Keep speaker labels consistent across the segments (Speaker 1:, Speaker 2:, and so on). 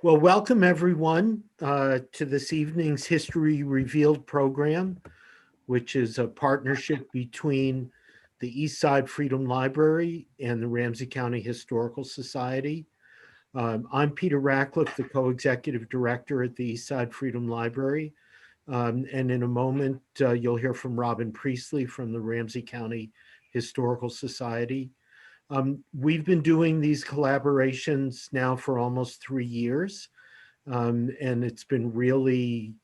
Speaker 1: Well, welcome everyone to this evening's History Revealed program, which is a partnership between the Eastside Freedom Library and the Ramsey County Historical Society. I'm Peter Ratcliffe, the co-executive director at the Eastside Freedom Library. And in a moment, you'll hear from Robin Priestley from the Ramsey County Historical Society. We've been doing these collaborations now for almost 3 years. And it's been really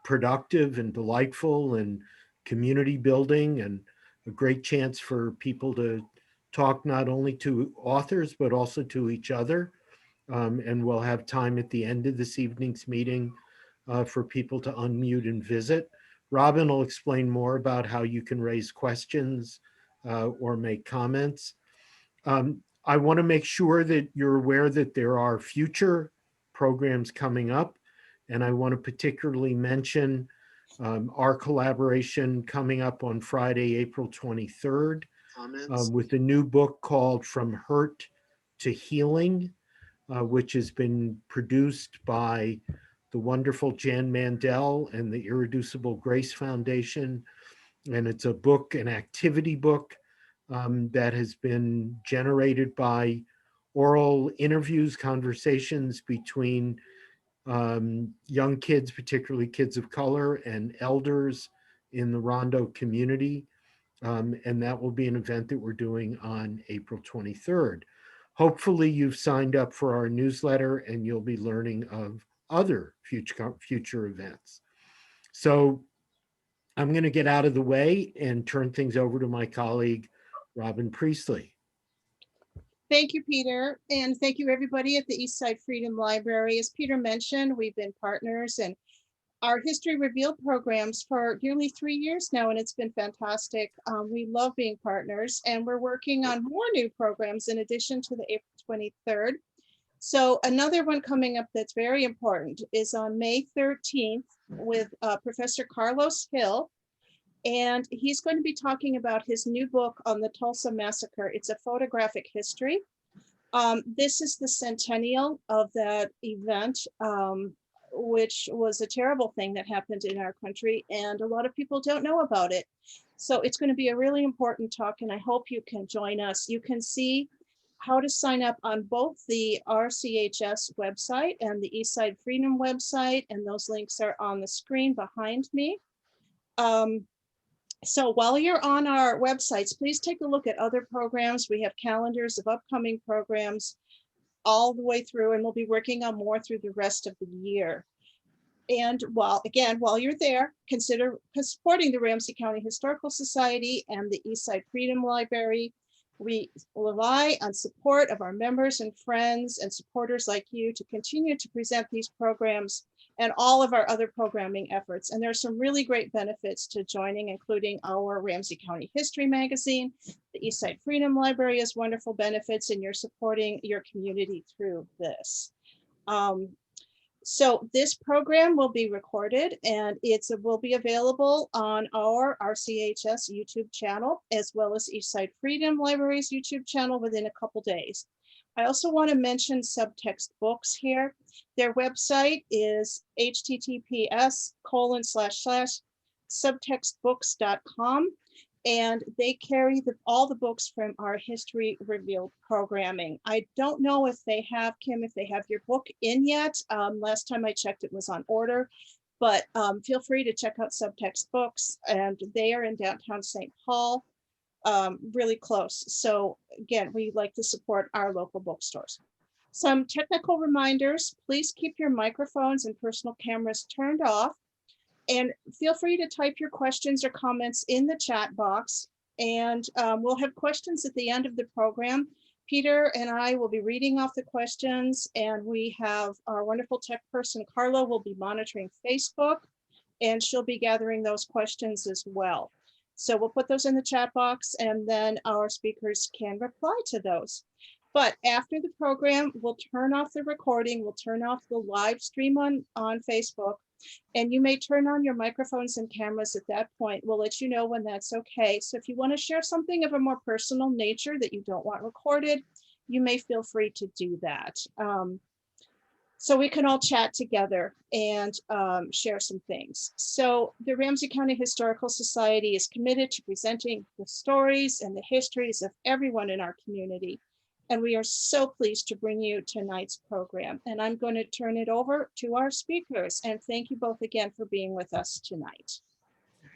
Speaker 1: productive and delightful and community building and a great chance for people to talk not only to authors but also to each other. And we'll have time at the end of this evening's meeting for people to unmute and visit. Robin will explain more about how you can raise questions or make comments. I want to make sure that you're aware that there are future programs coming up, and I want to particularly mention our collaboration coming up on Friday, April 23rd, with a new book called From Hurt to Healing, which has been produced by the wonderful Jan Mandel and the Irreducible Grace Foundation. And it's a book, an activity book that has been generated by oral interviews, conversations between young kids, particularly kids of color, and elders in the Rondo community. And that will be an event that we're doing on April 23rd. Hopefully you've signed up for our newsletter and you'll be learning of other future events. So I'm going to get out of the way and turn things over to my colleague, Robin Priestley.
Speaker 2: Thank you, Peter, and thank you everybody at the Eastside Freedom Library. As Peter mentioned, we've been partners in our History Revealed programs for nearly 3 years now, and it's been fantastic. We love being partners, and we're working on more new programs in addition to the April 23rd. So another one coming up that's very important is on May 13th with Professor Carlos Hill. And he's going to be talking about his new book on the Tulsa Massacre. It's a photographic history. This is the centennial of that event, which was a terrible thing that happened in our country, and a lot of people don't know about it. So it's going to be a really important talk, and I hope you can join us. You can see how to sign up on both the RCHS website and the Eastside Freedom website, and those links are on the screen behind me. So while you're on our websites, please take a look at other programs. We have calendars of upcoming programs all the way through, and we'll be working on more through the rest of the year. And while you're there, consider supporting the Ramsey County Historical Society and the Eastside Freedom Library. We rely on support of our members and friends and supporters like you to continue to present these programs and all of our other programming efforts. And there's some really great benefits to joining, including our Ramsey County History Magazine. The Eastside Freedom Library has wonderful benefits, and you're supporting your community through this. So this program will be recorded, and it will be available on our RCHS YouTube channel, as well as Eastside Freedom Library's YouTube channel within a couple days. I also want to mention Subtext Books here. Their website is https://subtextbooks.com, and they carry all the books from our History Revealed programming. I don't know if they have, Kim, if they have your book in yet. Last time I checked, it was on order, but feel free to check out Subtext Books, and they are in downtown St. Paul, really close. So again, we like to support our local bookstores. Some technical reminders: please keep your microphones and personal cameras turned off, and feel free to type your questions or comments in the chat box. And we'll have questions at the end of the program. Peter and I will be reading off the questions, and we have our wonderful tech person, Carla, will be monitoring Facebook, and she'll be gathering those questions as well. So we'll put those in the chat box, and then our speakers can reply to those. But after the program, we'll turn off the recording, we'll turn off the live stream on Facebook, and you may turn on your microphones and cameras at that point. We'll let you know when that's okay. So if you want to share something of a more personal nature that you don't want recorded, you may feel free to do that. so we can all chat together and share some things. So the Ramsey County Historical Society is committed to presenting the stories and the histories of everyone in our community. And we are so pleased to bring you tonight's program. And I'm going to turn it over to our speakers. And thank you both again for being with us tonight.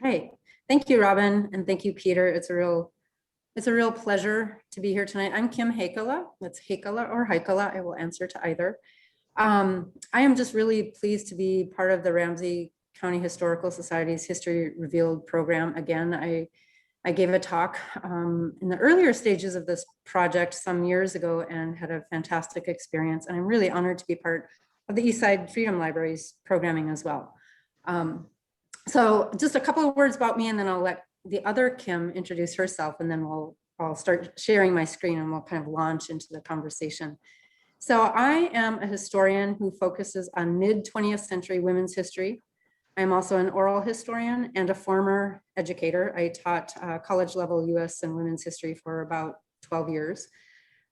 Speaker 3: Hey, thank you, Robin, and thank you, Peter. It's a real pleasure to be here tonight. I'm Kim Heikkila. It's Heikkila or Heikkila. I will answer to either. I am just really pleased to be part of the Ramsey County Historical Society's History Revealed program. Again, I gave a talk in the earlier stages of this project some years ago and had a fantastic experience. And I'm really honored to be part of the Eastside Freedom Library's programming as well. So just a couple of words about me, and then I'll let the other Kim introduce herself, and then I'll start sharing my screen and we'll kind of launch into the conversation. So I am a historian who focuses on mid-20th century women's history. I'm also an oral historian and a former educator. I taught college level US and women's history for about 12 years.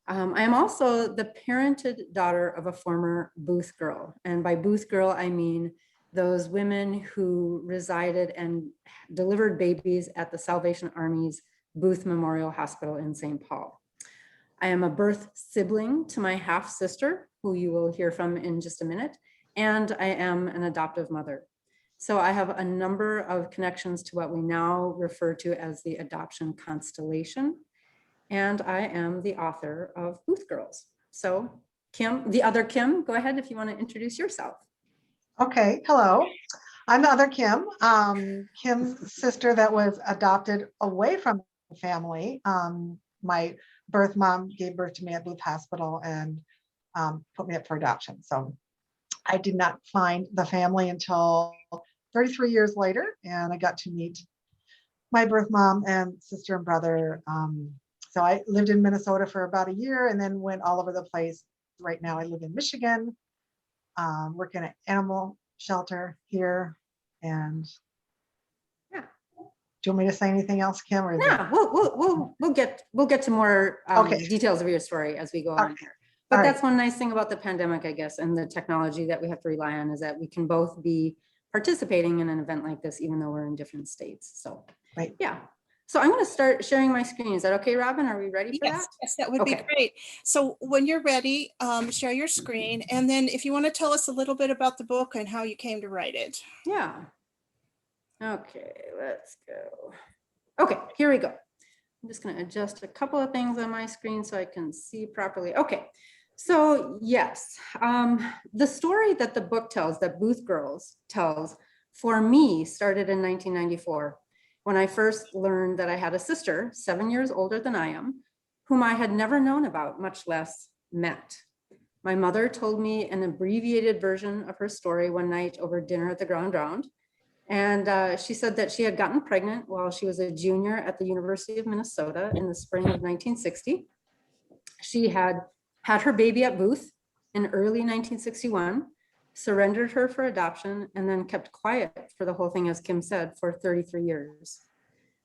Speaker 3: I am also the parented daughter of a former Booth girl. And by Booth girl, I mean those women who resided and delivered babies at the Salvation Army's Booth Memorial Hospital in St. Paul. I am a birth sibling to my half sister, who you will hear from in just a minute, and I am an adoptive mother. So I have a number of connections to what we now refer to as the adoption constellation, and I am the author of Booth Girls. So Kim, the other Kim, go ahead if you want to introduce yourself.
Speaker 4: Okay, hello. I'm the other Kim, Kim's sister that was adopted away from the family. My birth mom gave birth to me at Booth Hospital and put me up for adoption. So I did not find the family until 33 years later, and I got to meet my birth mom and sister and brother. So I lived in Minnesota for about a year and then went all over the place. Right now I live in Michigan, working at animal shelter here. And
Speaker 3: Yeah.
Speaker 4: Do you want me to say anything else, Kim? Or
Speaker 3: Yeah, we'll get to more
Speaker 4: Okay.
Speaker 3: details of your story as we go on here. But that's one nice thing about the pandemic, I guess, and the technology that we have to rely on is that we can both be participating in an event like this, even though we're in different states. So,
Speaker 4: right.
Speaker 3: Yeah. So I'm going to start sharing my screen. Is that okay, Robin? Are we ready for that?
Speaker 2: Yes, that would be great. So when you're ready, share your screen. And then if you want to tell us a little bit about the book and how you came to write it.
Speaker 3: Yeah. Okay, let's go. Okay, here we go. I'm just going to adjust a couple of things on my screen so I can see properly. Okay, so yes, the story that the book tells, that Booth Girls tells, for me started in 1994 when I first learned that I had a sister 7 years older than I am, whom I had never known about, much less met. My mother told me an abbreviated version of her story one night over dinner at the Grand Round. And she said that she had gotten pregnant while she was a junior at the University of Minnesota in the spring of 1960. She had had her baby at Booth in early 1961, surrendered her for adoption, and then kept quiet for the whole thing, as Kim said, for 33 years.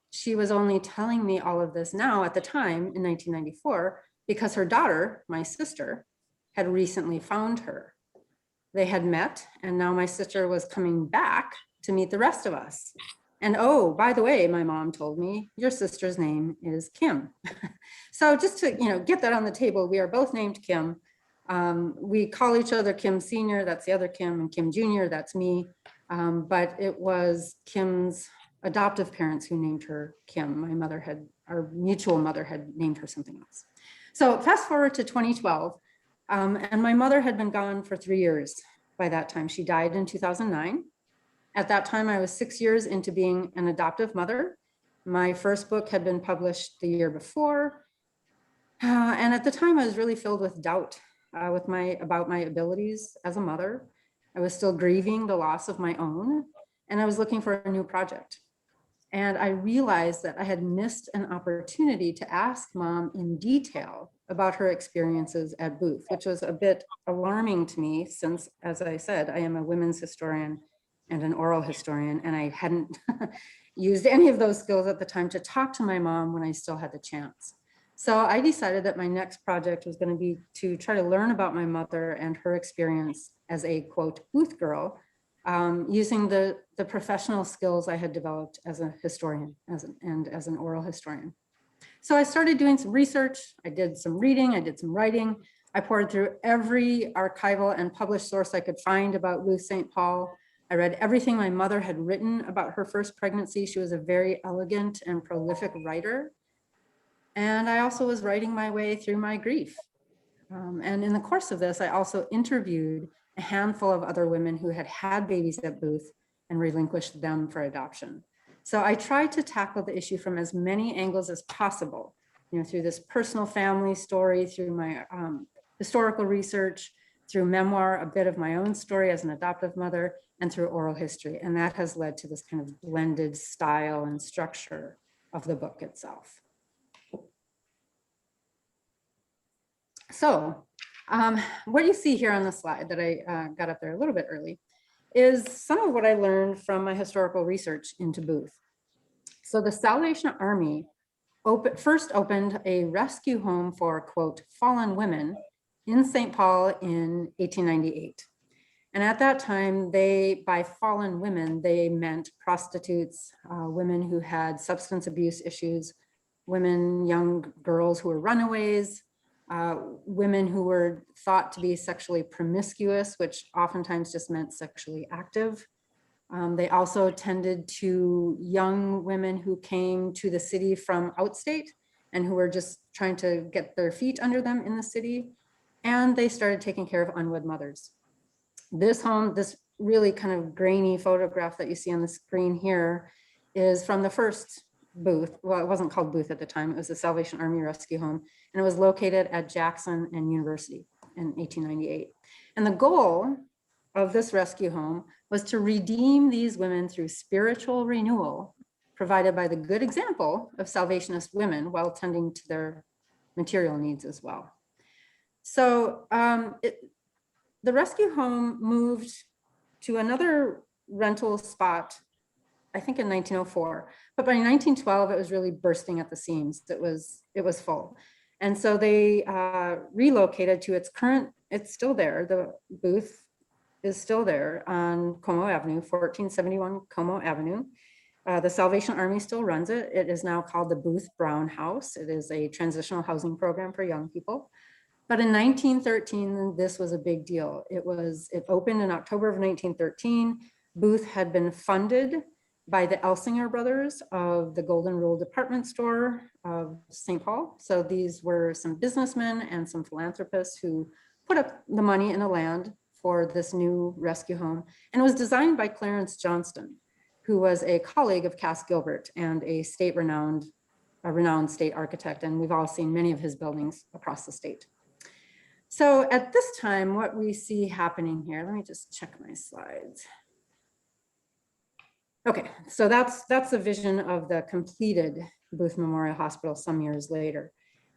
Speaker 3: She was only telling me all of this now at the time in 1994 because her daughter, my sister, had recently found her. They had met, and now my sister was coming back to meet the rest of us. And oh, by the way, my mom told me, your sister's name is Kim. So just to get that on the table, we are both named Kim. We call each other Kim Senior, that's the other Kim, and Kim Junior, that's me. But it was Kim's adoptive parents who named her Kim. My mother our mutual mother had named her something else. So fast forward to 2012, and my mother had been gone for 3 years by that time. She died in 2009. At that time, I was 6 years into being an adoptive mother. My first book had been published the year before. And at the time, I was really filled with doubt about my abilities as a mother. I was still grieving the loss of my own, and I was looking for a new project. And I realized that I had missed an opportunity to ask Mom in detail about her experiences at Booth, which was a bit alarming to me since, as I said, I am a women's historian and an oral historian, and I hadn't used any of those skills at the time to talk to my mom when I still had the chance. So I decided that my next project was going to be to try to learn about my mother and her experience as a quote Booth girl, using the professional skills I had developed as a historian and as an oral historian. So I started doing some research. I did some reading, I did some writing. I poured through every archival and published source I could find about Ruth St. Paul. I read everything my mother had written about her first pregnancy. She was a very elegant and prolific writer. And I also was writing my way through my grief. And in the course of this, I also interviewed a handful of other women who had had babies at Booth and relinquished them for adoption. So I tried to tackle the issue from as many angles as possible, through this personal family story, through my historical research, through memoir, a bit of my own story as an adoptive mother, and through oral history. And that has led to this kind of blended style and structure of the book itself. So what you see here on the slide that I got up there a little bit early is some of what I learned from my historical research into Booth. So the Salvation Army first opened a rescue home for, quote, fallen women in St. Paul in 1898. And at that time, by fallen women, they meant prostitutes, women who had substance abuse issues, women, young girls who were runaways, women who were thought to be sexually promiscuous, which oftentimes just meant sexually active. They also tended to young women who came to the city from outstate and who were just trying to get their feet under them in the city. And they started taking care of unwed mothers. This home, this really kind of grainy photograph that you see on the screen here is from the first Booth. Well, it wasn't called Booth at the time. It was the Salvation Army Rescue Home, and it was located at Jackson and University in 1898. And the goal of this rescue home was to redeem these women through spiritual renewal provided by the good example of Salvationist women while tending to their material needs as well. So the rescue home moved to another rental spot, I think in 1904, but by 1912, it was really bursting at the seams. It was full. And so they relocated to its current, it's still there. The Booth is still there on Como Avenue, 1471 Como Avenue. The Salvation Army still runs it. It is now called the Booth Brown House. It is a transitional housing program for young people. But in 1913, this was a big deal. It opened in October of 1913. Booth had been funded by the Elsinger brothers of the Golden Rule Department Store of St. Paul. So these were some businessmen and some philanthropists who put up the money and the land for this new rescue home. And it was designed by Clarence Johnston, who was a colleague of Cass Gilbert and a renowned state architect. And we've all seen many of his buildings across the state. So at this time, what we see happening here, let me just check my slides. Okay, so that's the vision of the completed Booth Memorial Hospital some years later.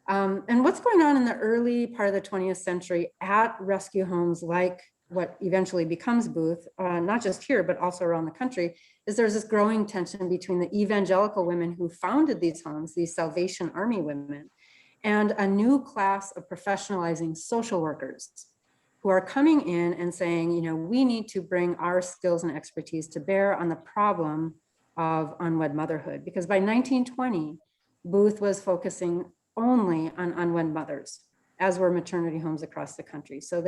Speaker 3: And what's going on in the early part of the 20th century at rescue homes like what eventually becomes Booth, not just here, but also around the country, is there's this growing tension between the evangelical women who founded these homes, these Salvation Army women, and a new class of professionalizing social workers who are coming in and saying, we need to bring our skills and expertise to bear on the problem of unwed motherhood. Because by 1920, Booth was focusing only on unwed mothers, as were maternity homes across the country. So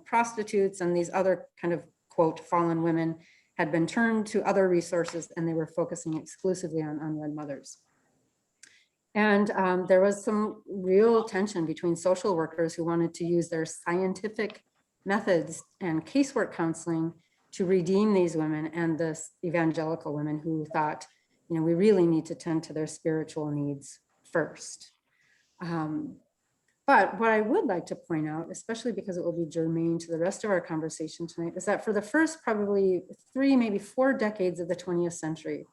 Speaker 3: prostitutes and these other kind of, quote, fallen women had been turned to other resources, and they were focusing exclusively on unwed mothers. And there was some real tension between social workers who wanted to use their scientific methods and casework counseling to redeem these women, and the evangelical women who thought, we really need to tend to their spiritual needs first. But what I would like to point out, especially because it will be germane to the rest of our conversation tonight, is that for the first probably 3, maybe 4 decades of the 20th century,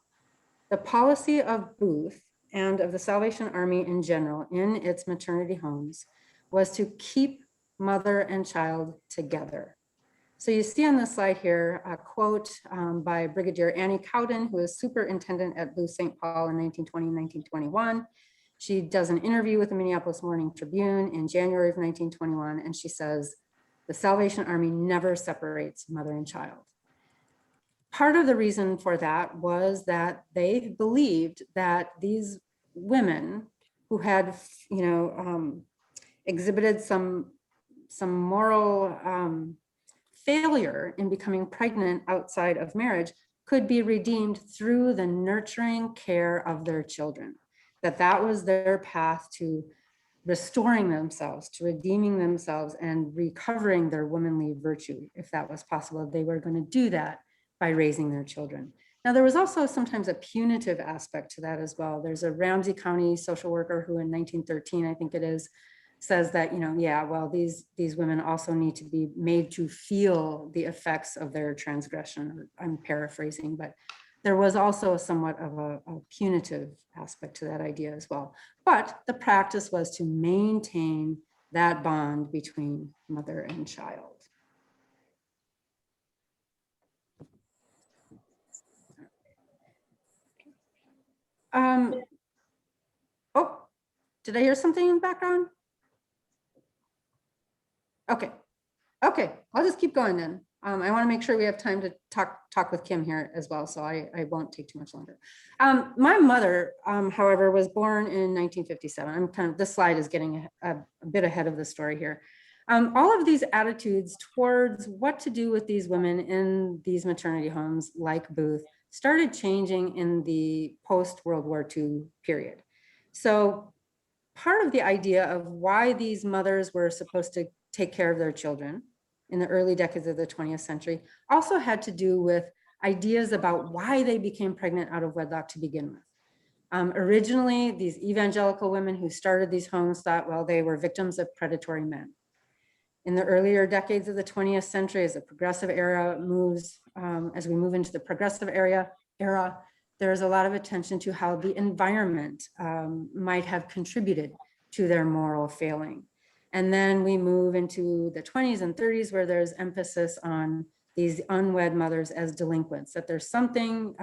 Speaker 3: the policy of Booth and of the Salvation Army in general in its maternity homes was to keep mother and child together. So you see on the slide here a quote by Brigadier Annie Cowden, who was superintendent at Booth St. Paul in 1920 and 1921. She does an interview with the Minneapolis Morning Tribune in January of 1921, and she says, the Salvation Army never separates mother and child. Part of the reason for that was that they believed that these women who had, exhibited some moral failure in becoming pregnant outside of marriage could be redeemed through the nurturing care of their children, that was their path to restoring themselves, to redeeming themselves and recovering their womanly virtue. If that was possible, they were going to do that by raising their children. Now, there was also sometimes a punitive aspect to that as well. There's a Ramsey County social worker who in 1913, I think it is, says that, these women also need to be made to feel the effects of their transgression. I'm paraphrasing, but there was also somewhat of a punitive aspect to that idea as well. But the practice was to maintain that bond between mother and child. Oh, did I hear something in the background? Okay, I'll just keep going then. I want to make sure we have time to talk with Kim here as well, so I won't take too much longer. My mother, however, was born in 1957. This slide is getting a bit ahead of the story here. All of these attitudes towards what to do with these women in these maternity homes like Booth started changing in the post-World War II period. So part of the idea of why these mothers were supposed to take care of their children in the early decades of the 20th century also had to do with ideas about why they became pregnant out of wedlock to begin with. Originally, these evangelical women who started these homes thought, well, they were victims of predatory men. In the earlier decades of the 20th century, as the progressive era moves, as we move into the progressive era, there's a lot of attention to how the environment might have contributed to their moral failing. And then we move into the 20s and 30s where there's emphasis on these unwed mothers as delinquents, that there's something,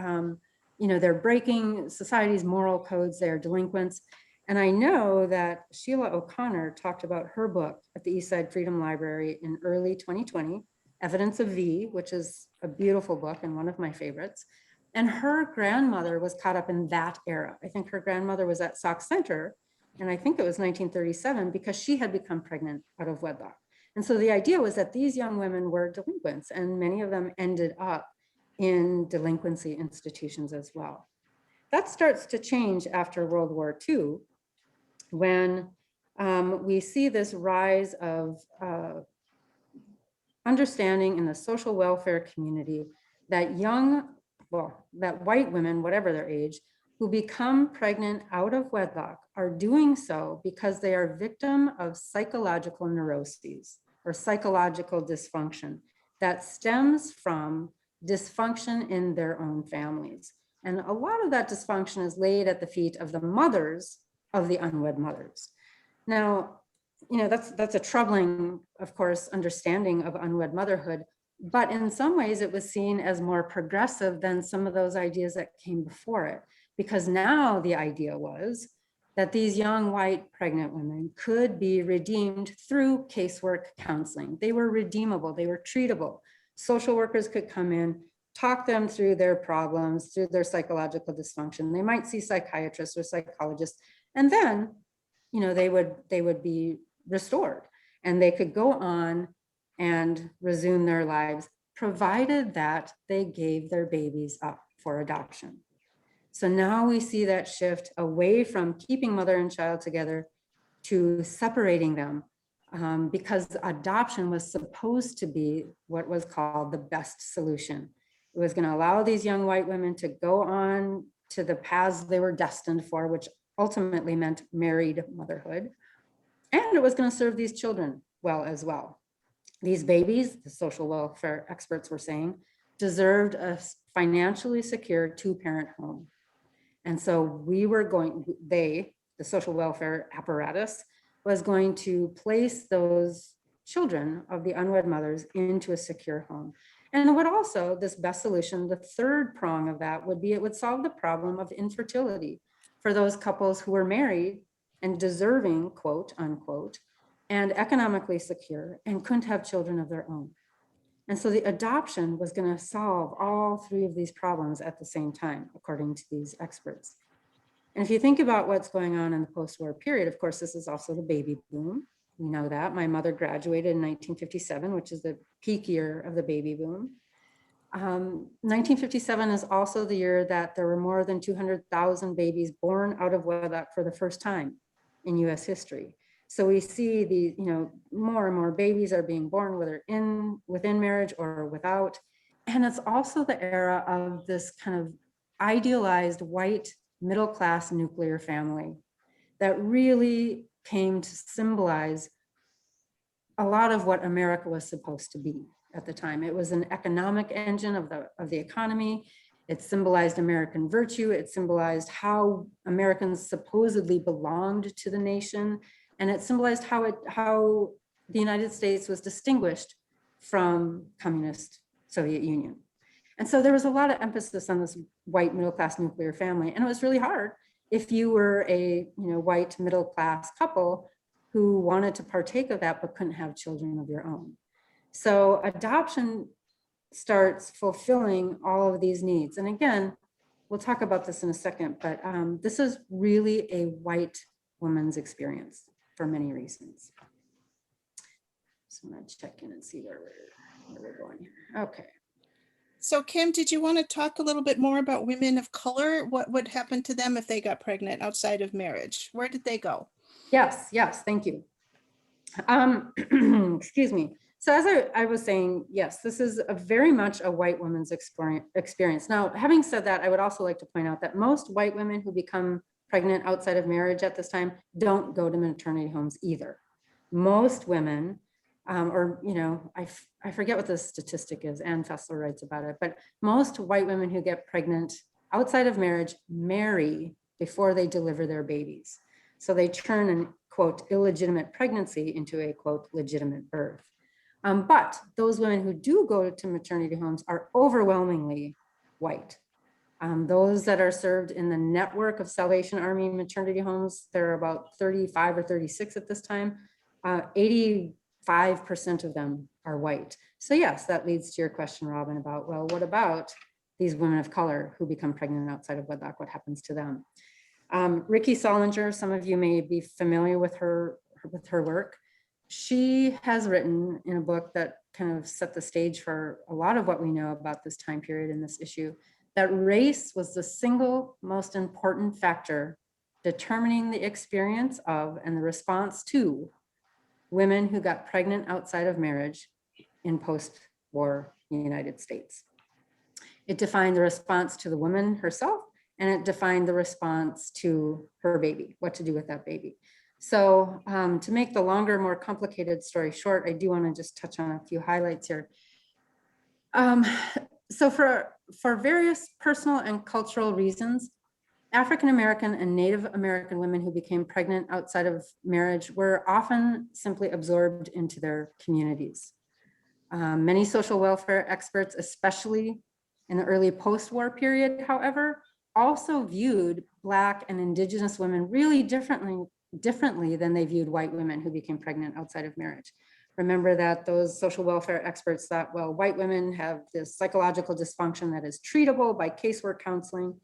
Speaker 3: they're breaking society's moral codes, they're delinquents. And I know that Sheila O'Connor talked about her book at the Eastside Freedom Library in early 2020, Evidence of V, which is a beautiful book and one of my favorites. And her grandmother was caught up in that era. I think her grandmother was at Sauk Center, and I think it was 1937, because she had become pregnant out of wedlock. And so the idea was that these young women were delinquents, and many of them ended up in delinquency institutions as well. That starts to change after World War II, when we see this rise of understanding in the social welfare community that that white women, whatever their age, who become pregnant out of wedlock are doing so because they are victim of psychological neuroses or psychological dysfunction that stems from dysfunction in their own families. And a lot of that dysfunction is laid at the feet of the mothers of the unwed mothers. Now, that's a troubling, of course, understanding of unwed motherhood, but in some ways it was seen as more progressive than some of those ideas that came before it, because now the idea was that these young white pregnant women could be redeemed through casework counseling. They were redeemable, they were treatable. Social workers could come in, talk them through their problems, through their psychological dysfunction. They might see psychiatrists or psychologists, and then, they would be restored and they could go on and resume their lives, provided that they gave their babies up for adoption. So now we see that shift away from keeping mother and child together to separating them, because adoption was supposed to be what was called the best solution. It was going to allow these young white women to go on to the paths they were destined for, which ultimately meant married motherhood. And it was going to serve these children well as well. These babies, the social welfare experts were saying, deserved a financially secure two-parent home. And so the social welfare apparatus was going to place those children of the unwed mothers into a secure home. And it would also, this best solution, the third prong of that would be, it would solve the problem of infertility for those couples who were married and deserving, quote unquote, and economically secure, and couldn't have children of their own. And so the adoption was going to solve all three of these problems at the same time, according to these experts. And if you think about what's going on in the post-war period, of course, this is also the baby boom. We know that. My mother graduated in 1957, which is the peak year of the baby boom. 1957 is also the year that there were more than 200,000 babies born out of wedlock for the first time in US history. So we see the, more and more babies are being born, whether within marriage or without. And it's also the era of this kind of idealized white middle-class nuclear family that really came to symbolize a lot of what America was supposed to be at the time. It was an economic engine of the economy. It symbolized American virtue. It symbolized how Americans supposedly belonged to the nation. And it symbolized how the United States was distinguished from communist Soviet Union. And so there was a lot of emphasis on this white middle-class nuclear family. And it was really hard if you were a white middle-class couple who wanted to partake of that but couldn't have children of your own. So adoption starts fulfilling all of these needs. And again, we'll talk about this in a second, but this is really a white woman's experience for many reasons. So I'm gonna check in and see where we're going here. Okay.
Speaker 2: So Kim, did you want to talk a little bit more about women of color? What would happen to them if they got pregnant outside of marriage? Where did they go?
Speaker 3: Yes, thank you. Excuse me. So as I was saying, yes, this is very much a white woman's experience. Now, having said that, I would also like to point out that most white women who become pregnant outside of marriage at this time don't go to maternity homes either. Most women, I forget what the statistic is, Ann Fessler writes about it, but most white women who get pregnant outside of marriage marry before they deliver their babies. So they turn an, quote, illegitimate pregnancy into a, quote, legitimate birth. But those women who do go to maternity homes are overwhelmingly white. Those that are served in the network of Salvation Army maternity homes, there are about 35 or 36 at this time. 85% of them are white. So yes, that leads to your question, Robin, about, well, what about these women of color who become pregnant outside of wedlock? What happens to them? Ricky Solinger, some of you may be familiar with her work. She has written in a book that kind of set the stage for a lot of what we know about this time period and this issue, that race was the single most important factor determining the experience of and the response to women who got pregnant outside of marriage in post-war United States. It defined the response to the woman herself, and it defined the response to her baby, what to do with that baby. So to make the longer, more complicated story short, I do want to just touch on a few highlights here. So for various personal and cultural reasons, African-American and Native American women who became pregnant outside of marriage were often simply absorbed into their communities. Many social welfare experts, especially in the early post-war period, however, also viewed Black and Indigenous women really differently than they viewed white women who became pregnant outside of marriage. Remember that those social welfare experts thought, well, white women have this psychological dysfunction that is treatable by casework counseling.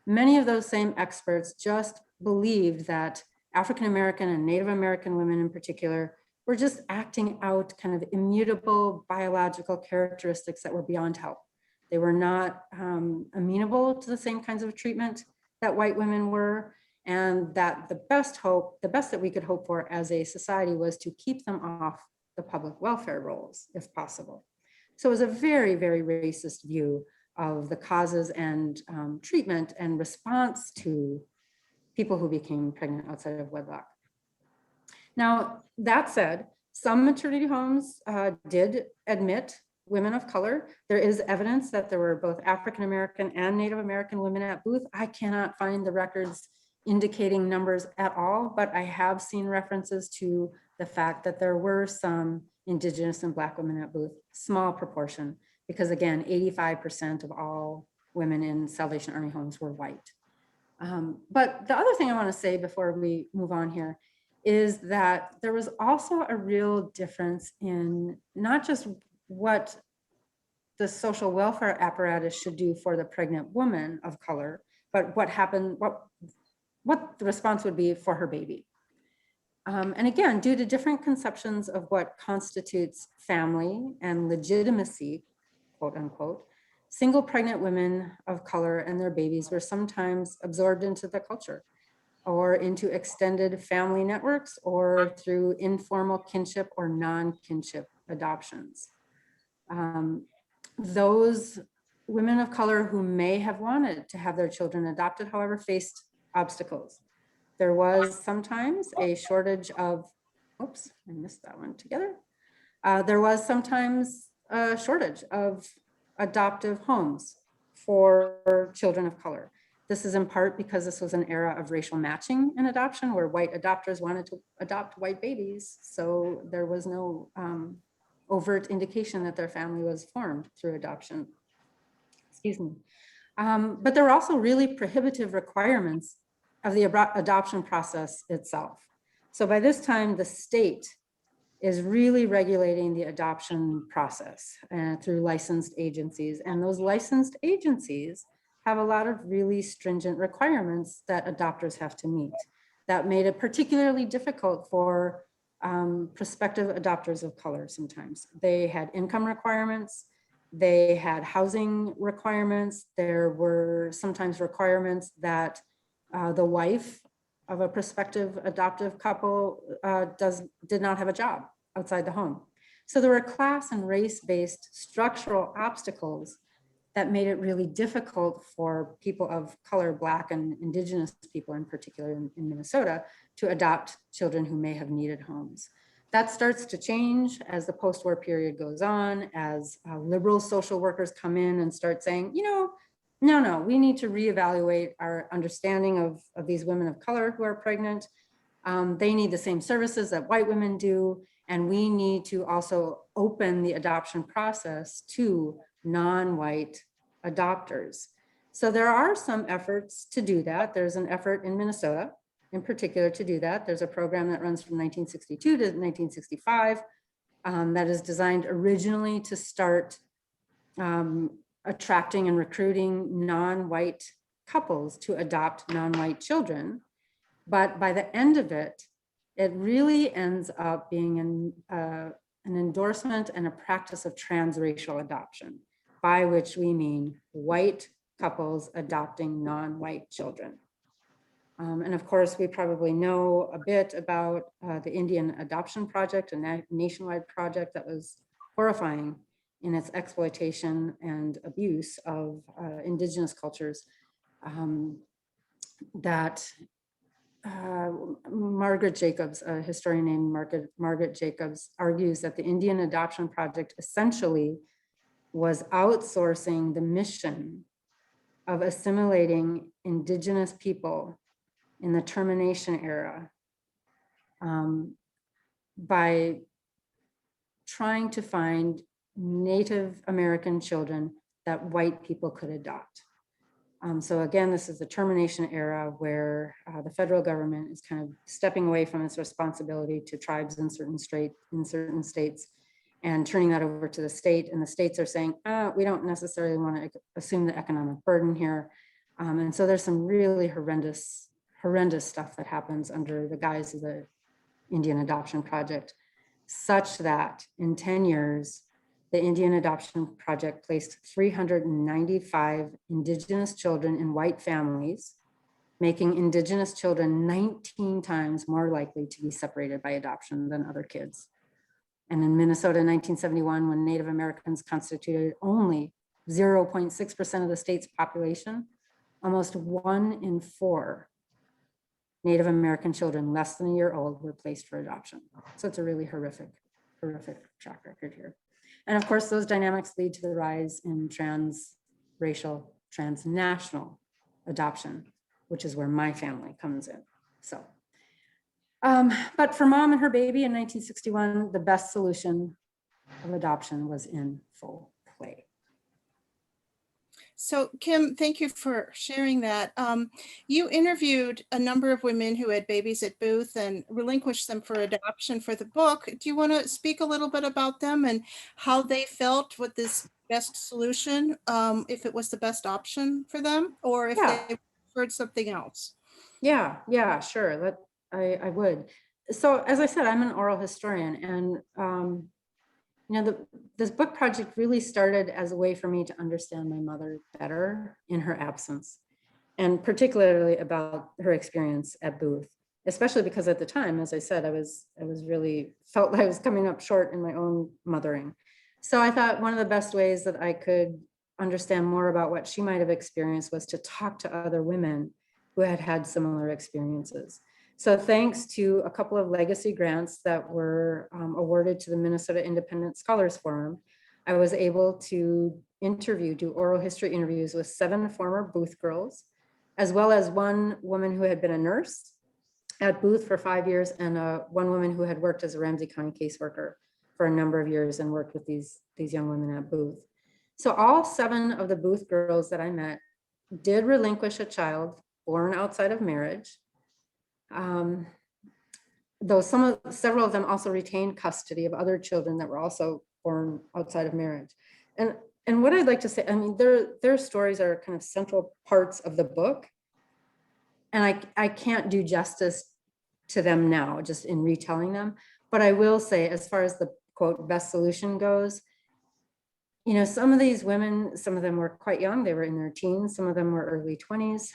Speaker 3: Many of those same experts just believed that African-American and Native American women in particular were just acting out kind of immutable biological characteristics that were beyond help. They were not amenable to the same kinds of treatment that white women were, and that the best that we could hope for as a society was to keep them off the public welfare rolls, if possible. So it was a very, very racist view of the causes and treatment and response to people who became pregnant outside of wedlock. Now, that said, some maternity homes did admit women of color. There is evidence that there were both African-American and Native American women at Booth. I cannot find the records indicating numbers at all, but I have seen references to the fact that there were some Indigenous and Black women at Booth, small proportion, because again, 85% of all women in Salvation Army homes were white. But the other thing I want to say before we move on here is that there was also a real difference in not just what the social welfare apparatus should do for the pregnant woman of color, but what happened, what the response would be for her baby. And again, due to different conceptions of what constitutes family and legitimacy, quote unquote, single pregnant women of color and their babies were sometimes absorbed into the culture or into extended family networks or through informal kinship or non-kinship adoptions. Those women of color who may have wanted to have their children adopted, however, faced obstacles. There was sometimes a shortage of, oops, I missed that one together. There was sometimes a shortage of adoptive homes for children of color. This is in part because this was an era of racial matching in adoption where white adopters wanted to adopt white babies. So there was no overt indication that their family was formed through adoption. Excuse me. But there were also really prohibitive requirements of the adoption process itself. So by this time, the state is really regulating the adoption process through licensed agencies. And those licensed agencies have a lot of really stringent requirements that adopters have to meet. That made it particularly difficult for prospective adopters of color sometimes. They had income requirements, they had housing requirements, there were sometimes requirements that the wife of a prospective adoptive couple did not have a job outside the home. So there were class and race-based structural obstacles that made it really difficult for people of color, Black and Indigenous people in particular in Minnesota, to adopt children who may have needed homes. That starts to change as the post-war period goes on, as liberal social workers come in and start saying, you know, no, we need to reevaluate our understanding of these women of color who are pregnant. They need the same services that white women do, and we need to also open the adoption process to non-white adopters. So there are some efforts to do that. There's an effort in Minnesota in particular to do that. There's a program that runs from 1962 to 1965 that is designed originally to start attracting and recruiting non-white couples to adopt non-white children. But by the end of it, it really ends up being an endorsement and a practice of transracial adoption, by which we mean white couples adopting non-white children. And of course, we probably know a bit about the Indian Adoption Project, a nationwide project that was horrifying in its exploitation and abuse of Indigenous cultures that Margaret Jacobs, a historian named Margaret Jacobs, argues that the Indian Adoption Project essentially was outsourcing the mission of assimilating Indigenous people in the termination era by trying to find Native American children that white people could adopt. So again, this is the termination era where the federal government is kind of stepping away from its responsibility to tribes in certain states and turning that over to the state. And the states are saying, we don't necessarily want to assume the economic burden here. And so there's some really horrendous stuff that happens under the guise of the Indian Adoption Project, such that in 10 years, the Indian Adoption Project placed 395 Indigenous children in white families, making Indigenous children 19 times more likely to be separated by adoption than other kids. And in Minnesota in 1971, when Native Americans constituted only 0.6% of the state's population, almost 1 in 4 Native American children less than a year old were placed for adoption. So it's a really horrific track record here. And of course, those dynamics lead to the rise in transracial, transnational adoption, which is where my family comes in. So, but for mom and her baby in 1961, the best solution of adoption was in full play.
Speaker 2: So Kim, thank you for sharing that. You interviewed a number of women who had babies at Booth and relinquished them for adoption for the book. Do you want to speak a little bit about them and how they felt with this best solution, if it was the best option for them, or if
Speaker 3: Yeah.
Speaker 2: they preferred something else?
Speaker 3: Yeah, sure. I would. So as I said, I'm an oral historian, and this book project really started as a way for me to understand my mother better in her absence, and particularly about her experience at Booth, especially because at the time, as I said, I was really felt I was coming up short in my own mothering. So I thought one of the best ways that I could understand more about what she might have experienced was to talk to other women who had had similar experiences. So thanks to a couple of legacy grants that were awarded to the Minnesota Independent Scholars Forum, I was able to do oral history interviews with 7 former Booth girls, as well as one woman who had been a nurse at Booth for 5 years, and one woman who had worked as a Ramsey County caseworker for a number of years and worked with these young women at Booth. So all 7 of the Booth girls that I met did relinquish a child born outside of marriage. Though several of them also retained custody of other children that were also born outside of marriage. And what I'd like to say, I mean, their stories are kind of central parts of the book. And I can't do justice to them now, just in retelling them. But I will say, as far as the quote best solution goes, some of these women, some of them were quite young. They were in their teens. Some of them were early 20s.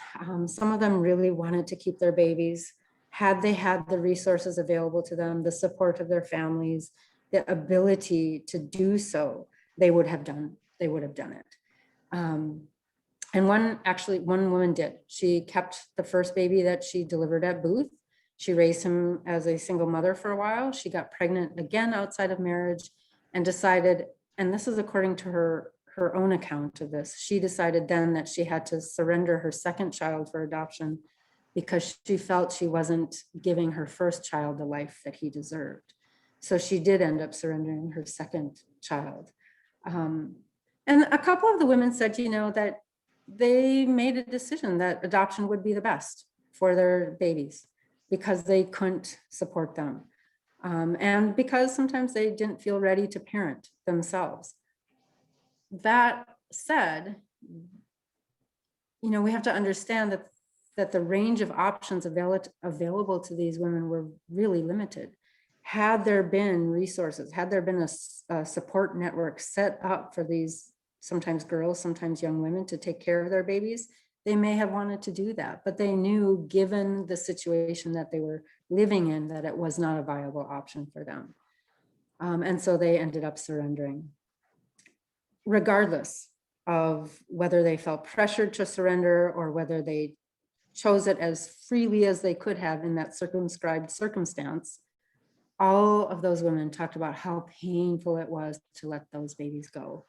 Speaker 3: Some of them really wanted to keep their babies. Had they had the resources available to them, the support of their families, the ability to do so, they would have done it. And one woman did. She kept the first baby that she delivered at Booth. She raised him as a single mother for a while. She got pregnant again outside of marriage and decided, and this is according to her own account of this, she decided then that she had to surrender her second child for adoption because she felt she wasn't giving her first child the life that he deserved. So she did end up surrendering her second child. And a couple of the women said, that they made a decision that adoption would be the best for their babies because they couldn't support them. And because sometimes they didn't feel ready to parent themselves. That said, we have to understand that the range of options available to these women were really limited. Had there been resources, had there been a support network set up for these sometimes girls, sometimes young women to take care of their babies, they may have wanted to do that, but they knew, given the situation that they were living in, that it was not a viable option for them. And so they ended up surrendering. Regardless of whether they felt pressured to surrender or whether they chose it as freely as they could have in that circumscribed circumstance, all of those women talked about how painful it was to let those babies go.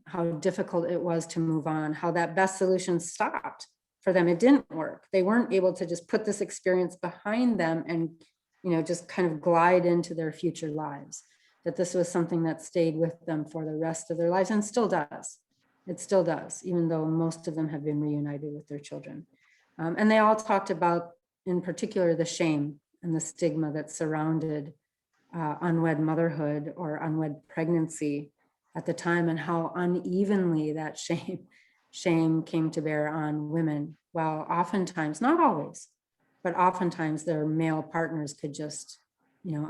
Speaker 3: How difficult it was to move on, how that best solution stopped for them. It didn't work. They weren't able to just put this experience behind them and, just kind of glide into their future lives. That this was something that stayed with them for the rest of their lives and still does. It still does, even though most of them have been reunited with their children. And they all talked about, in particular, the shame and the stigma that surrounded unwed motherhood or unwed pregnancy at the time, and how unevenly that shame came to bear on women, while oftentimes, not always, but oftentimes their male partners could just,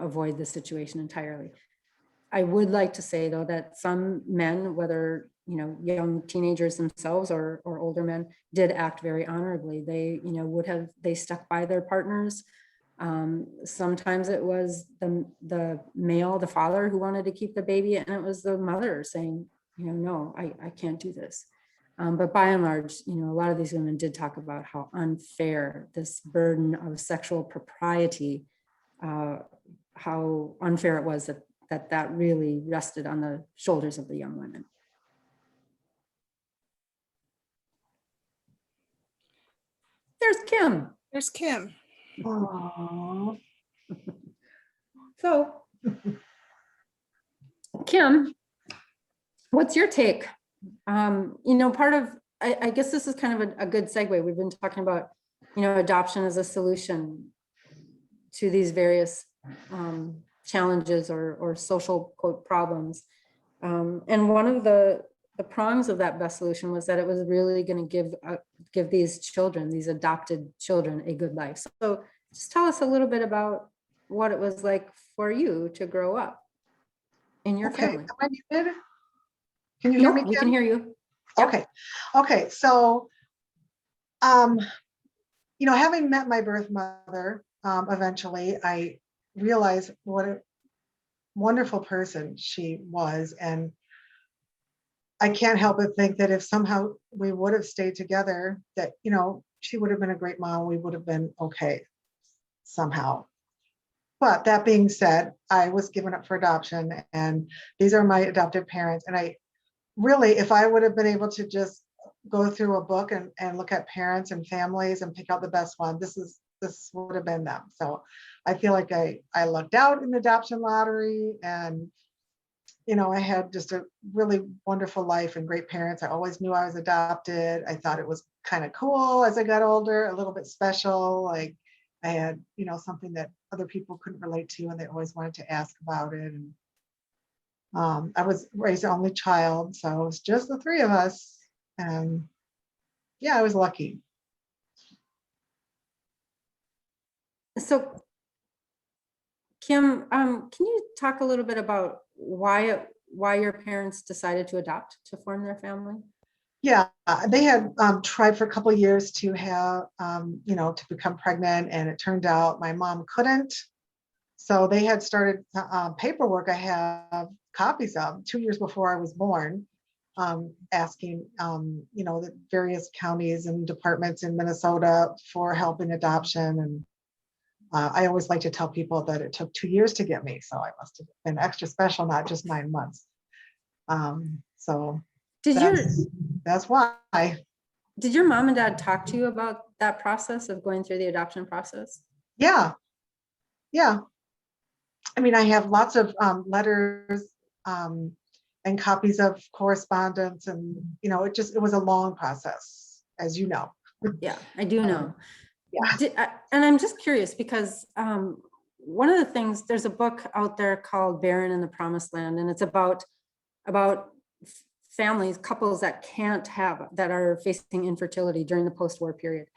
Speaker 3: avoid the situation entirely. I would like to say, though, that some men, whether young teenagers themselves or older men, did act very honorably. They they stuck by their partners. Sometimes it was the male, the father, who wanted to keep the baby, and it was the mother saying, no, I can't do this. But by and large, a lot of these women did talk about how unfair this burden of sexual propriety, how unfair it was that really rested on the shoulders of the young women. There's Kim.
Speaker 2: There's Kim.
Speaker 4: Aww.
Speaker 3: So, Kim, what's your take Part of, I guess this is kind of a good segue. We've been talking about, adoption as a solution to these various challenges or social quote problems. And one of the prongs of that best solution was that it was really going to give these children, these adopted children, a good life. So just tell us a little bit about what it was like for you to grow up in your
Speaker 4: Okay,
Speaker 3: family.
Speaker 4: am I muted? Can you hear me,
Speaker 3: We
Speaker 4: Kim?
Speaker 3: can hear you. Yep.
Speaker 4: Okay. So, having met my birth mother, eventually, I realized what a wonderful person she was, and I can't help but think that if somehow we would have stayed together, that she would have been a great mom. We would have been okay somehow. But that being said, I was given up for adoption, and these are my adoptive parents. And I really, if I would have been able to just go through a book and look at parents and families and pick out the best one, this would have been them. So I feel like I lucked out in the adoption lottery, and I had just a really wonderful life and great parents. I always knew I was adopted. I thought it was kind of cool as I got older, a little bit special. Like I had, something that other people couldn't relate to, and they always wanted to ask about it. And I was raised the only child, so it was just the three of us. And yeah, I was lucky.
Speaker 3: So Kim, can you talk a little bit about why your parents decided to adopt, to form their family?
Speaker 4: Yeah, they had tried for a couple of years to have, to become pregnant, and it turned out my mom couldn't. So they had started paperwork I have copies of 2 years before I was born, asking, the various counties and departments in Minnesota for help in adoption. And I always like to tell people that it took 2 years to get me. So I must have been extra special, not just 9 months. So that's why.
Speaker 3: Did your mom and dad talk to you about that process of going through the adoption process?
Speaker 4: Yeah. I mean, I have lots of letters and copies of correspondence, and it was a long process, as you know.
Speaker 3: Yeah, I do know.
Speaker 4: Yeah.
Speaker 3: And I'm just curious because one of the things, there's a book out there called Barren in the Promised Land, and it's about families, couples that that are facing infertility during the post-war period,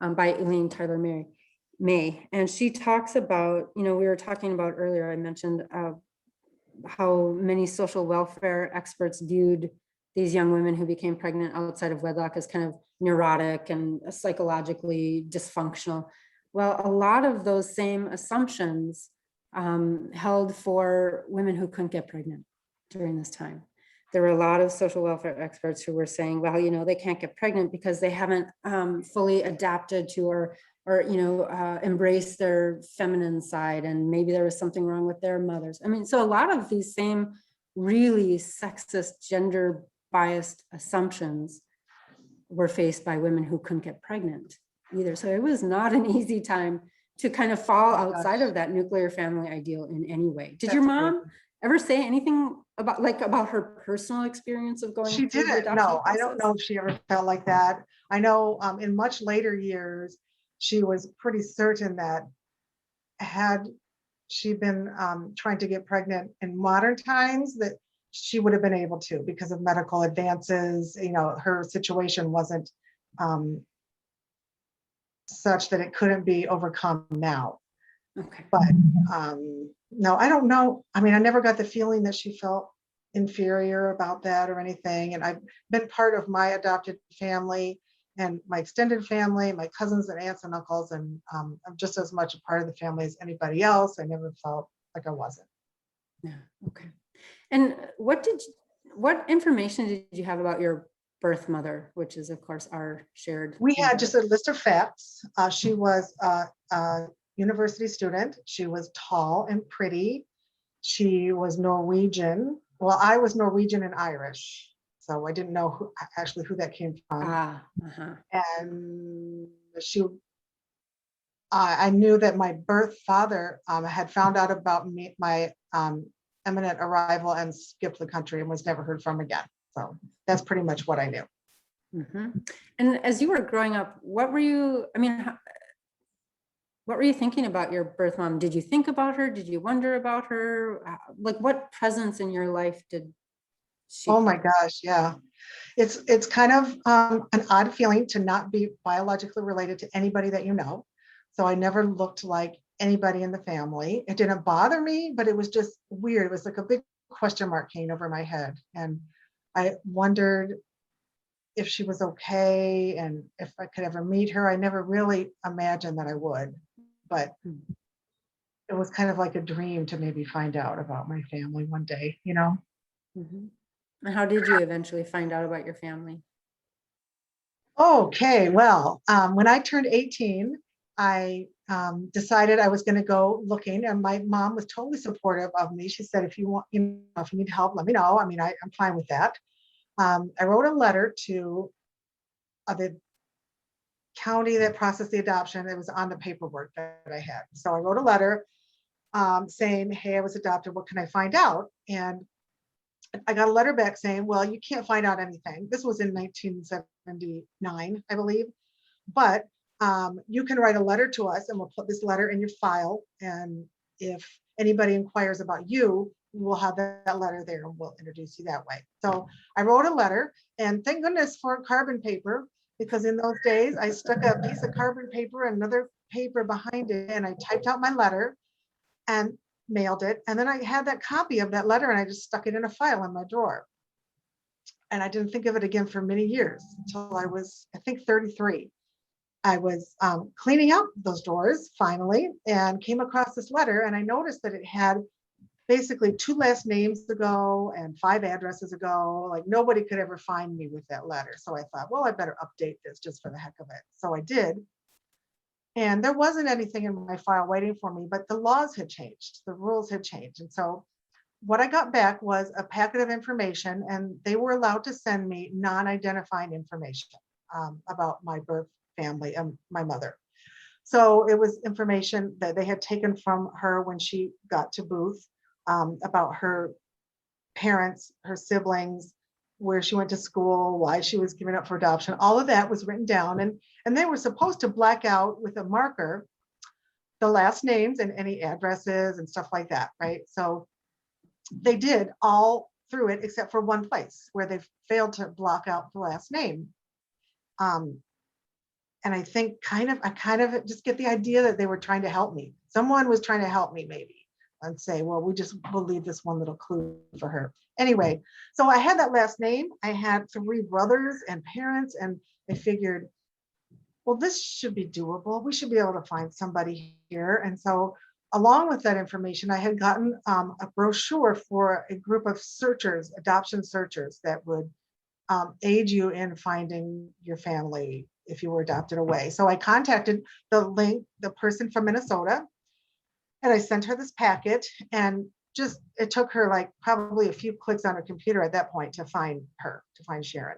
Speaker 3: by Elaine Tyler May. And she talks about, we were talking about earlier, I mentioned how many social welfare experts viewed these young women who became pregnant outside of wedlock as kind of neurotic and psychologically dysfunctional. Well, a lot of those same assumptions held for women who couldn't get pregnant during this time. There were a lot of social welfare experts who were saying, well, they can't get pregnant because they haven't fully adapted to or embrace their feminine side, and maybe there was something wrong with their mothers. I mean, so a lot of these same really sexist, gender biased assumptions were faced by women who couldn't get pregnant either. So it was not an easy time to kind of fall outside of that nuclear family ideal in any way. Did your mom ever say anything about her personal experience of going
Speaker 4: She
Speaker 3: through the
Speaker 4: didn't.
Speaker 3: adoption
Speaker 4: No, I don't know if she ever felt like that. I know in much later years, she was pretty certain that had she been trying to get pregnant in modern times, that she would have been able to, because of medical advances. Her situation wasn't such that it couldn't be overcome now.
Speaker 3: Okay.
Speaker 4: But no, I don't know. I mean, I never got the feeling that she felt inferior about that or anything. And I've been part of my adopted family and my extended family, my cousins and aunts and uncles, and I'm just as much a part of the family as anybody else. I never felt like I wasn't.
Speaker 3: Yeah. Okay. And what information did you have about your birth mother, which is of course our shared?
Speaker 4: We had just a list of facts. She was a university student. She was tall and pretty. She was Norwegian. Well, I was Norwegian and Irish, so I didn't know who that came from. And I knew that my birth father had found out about my imminent arrival and skipped the country and was never heard from again. So that's pretty much what I knew.
Speaker 3: Mhm. And as you were growing up, what were you, I mean, what were you thinking about your birth mom? Did you think about her? Did you wonder about her? Like, what presence in your life did she
Speaker 4: Oh my
Speaker 3: play?
Speaker 4: gosh, yeah. It's kind of an odd feeling to not be biologically related to anybody that you know. So I never looked like anybody in the family. It didn't bother me, but it was just weird. It was like a big question mark hanging over my head. And I wondered if she was okay and if I could ever meet her. I never really imagined that I would, but it was kind of like a dream to maybe find out about my family one day, you know?
Speaker 3: Mhm. And how did you eventually find out about your family?
Speaker 4: Okay, well, when I turned 18, I decided I was going to go looking, and my mom was totally supportive of me. She said, "If you want, you know, if you need help, let me know." I mean, I'm fine with that. I wrote a letter to the county that processed the adoption. It was on the paperwork that I had. So I wrote a letter saying, "Hey, I was adopted. What can I find out?" And I got a letter back saying, "Well, you can't find out anything." This was in 1979, I believe. But you can write a letter to us and we'll put this letter in your file. And if anybody inquires about you, we'll have that letter there and we'll introduce you that way. So I wrote a letter, and thank goodness for carbon paper, because in those days I stuck a piece of carbon paper and another paper behind it, and I typed out my letter and mailed it. And then I had that copy of that letter and I just stuck it in a file in my drawer. And I didn't think of it again for many years until I was, I think, 33. I was cleaning out those drawers finally and came across this letter, and I noticed that it had basically 2 last names ago and 5 addresses ago. Like nobody could ever find me with that letter. So I thought, well, I better update this just for the heck of it. So I did. And there wasn't anything in my file waiting for me, but the laws had changed, the rules had changed. And so what I got back was a packet of information, and they were allowed to send me non-identifying information about my birth family and my mother. So it was information that they had taken from her when she got to Booth, about her parents, her siblings, where she went to school, why she was given up for adoption. All of that was written down, and they were supposed to black out with a marker the last names and any addresses and stuff like that, right? So they did all through it except for one place where they failed to block out the last name. Um, and I think I kind of just get the idea that they were trying to help me. Someone was trying to help me maybe and say, well, we'll leave this one little clue for her. Anyway, so I had that last name. I had 3 brothers and parents, and I figured, well, this should be doable. We should be able to find somebody here. And so along with that information, I had gotten a brochure for a group of searchers, adoption searchers, that would aid you in finding your family if you were adopted away. So I contacted the person from Minnesota, and I sent her this packet, and just it took her like probably a few clicks on her computer at that point to find Sharon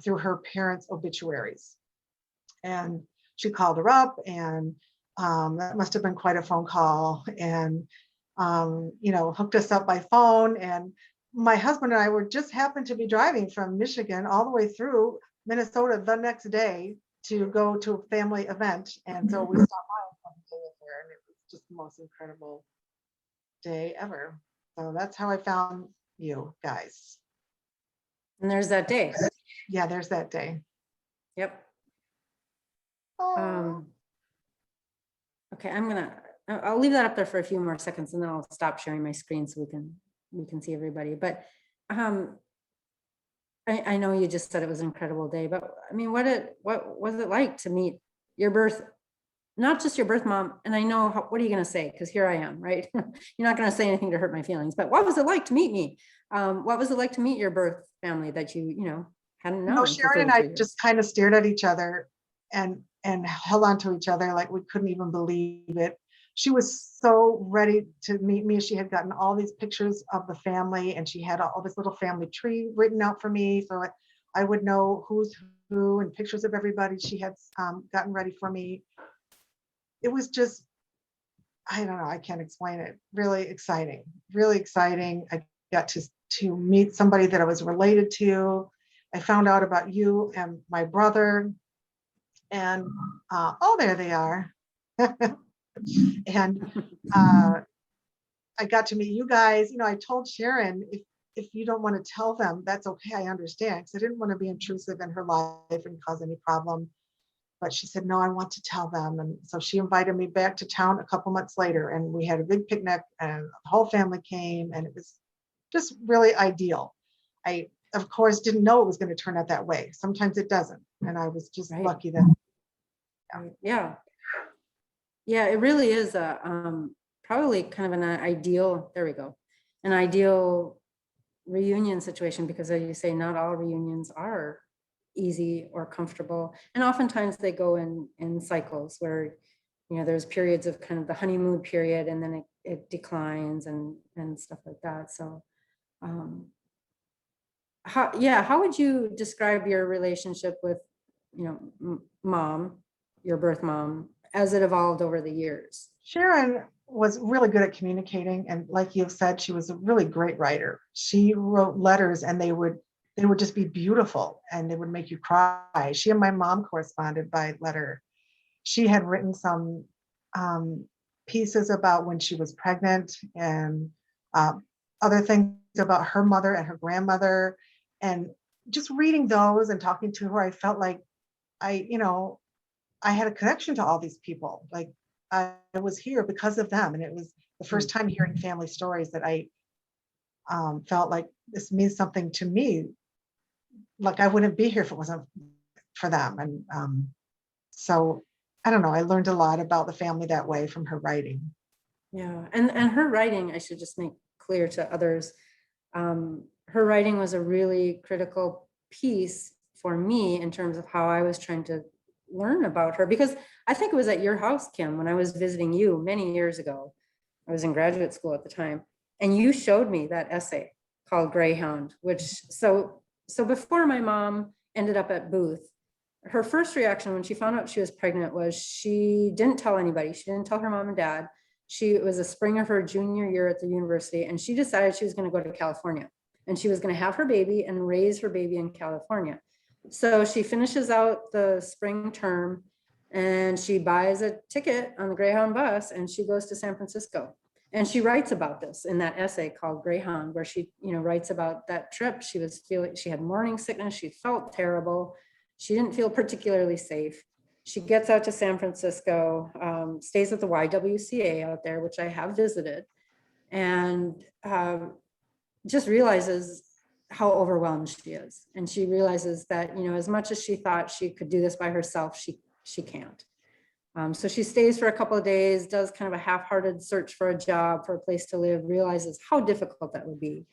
Speaker 4: through her parents' obituaries. And she called her up, and that must have been quite a phone call, and hooked us up by phone. And my husband and I were just happened to be driving from Michigan all the way through Minnesota the next day to go to a family event. And so we stopped by and stayed with her, and it was just the most incredible day ever. So that's how I found you guys.
Speaker 3: And there's that day.
Speaker 4: Yeah, there's that day.
Speaker 3: Yep.
Speaker 4: Oh.
Speaker 3: Okay, I'll leave that up there for a few more seconds, and then I'll stop sharing my screen so we can see everybody. But I know you just said it was an incredible day, but I mean, what was it like to meet your birth, not just your birth mom? And I know what are you going to say? Because here I am, right? You're not going to say anything to hurt my feelings, but what was it like to meet me? What was it like to meet your birth family that you hadn't known?
Speaker 4: Sharon and I just kind of stared at each other and held on to each other like we couldn't even believe it. She was so ready to meet me. She had gotten all these pictures of the family, and she had all this little family tree written out for me so I would know who's who, and pictures of everybody she had gotten ready for me. It was just, I don't know, I can't explain it. Really exciting, really exciting. I got to to meet somebody that I was related to. I found out about you and my brother, and oh, there they are. And I got to meet you guys. You know, I told Sharon, if you don't want to tell them, that's okay. I understand, because I didn't want to be intrusive in her life and cause any problem. But she said, no, I want to tell them. And so she invited me back to town a couple months later, and we had a big picnic, and the whole family came, and it was just really ideal. I, of course, didn't know it was going to turn out that way. Sometimes it doesn't. And I was just
Speaker 3: Right.
Speaker 4: lucky that.
Speaker 3: Yeah. Yeah, it really is a probably kind of an ideal, there we go, an ideal reunion situation, because as you say, not all reunions are easy or comfortable. And oftentimes they go in cycles where, you know, there's periods of kind of the honeymoon period, and then it declines and stuff like that. So how would you describe your relationship with, you know, mom, your birth mom, as it evolved over the years?
Speaker 4: Sharon was really good at communicating, and like you've said, she was a really great writer. She wrote letters, and they would just be beautiful, and they would make you cry. She and my mom corresponded by letter. She had written some pieces about when she was pregnant, and other things about her mother and her grandmother. And just reading those and talking to her, I felt like I had a connection to all these people. Like I was here because of them. And it was the first time hearing family stories that I felt like this means something to me. Like I wouldn't be here if it wasn't for them. And so I don't know, I learned a lot about the family that way from her writing.
Speaker 3: Yeah, and her writing, I should just make clear to others, her writing was a really critical piece for me in terms of how I was trying to learn about her, because I think it was at your house, Kim, when I was visiting you many years ago. I was in graduate school at the time, and you showed me that essay called Greyhound, which so before my mom ended up at Booth, her first reaction when she found out she was pregnant was she didn't tell anybody. She didn't tell her mom and dad. It was the spring of her junior year at the university, and she decided she was going to go to California, and she was going to have her baby and raise her baby in California. So she finishes out the spring term, and she buys a ticket on the Greyhound bus, and she goes to San Francisco. And she writes about this in that essay called Greyhound, where she, you know, writes about that trip. She had morning sickness. She felt terrible. She didn't feel particularly safe. She gets out to San Francisco, stays at the YWCA out there, which I have visited, and just realizes how overwhelmed she is. And she realizes that, you know, as much as she thought she could do this by herself, she can't. So she stays for a couple of days, does kind of a half-hearted search for a job, for a place to live, realizes how difficult that would be,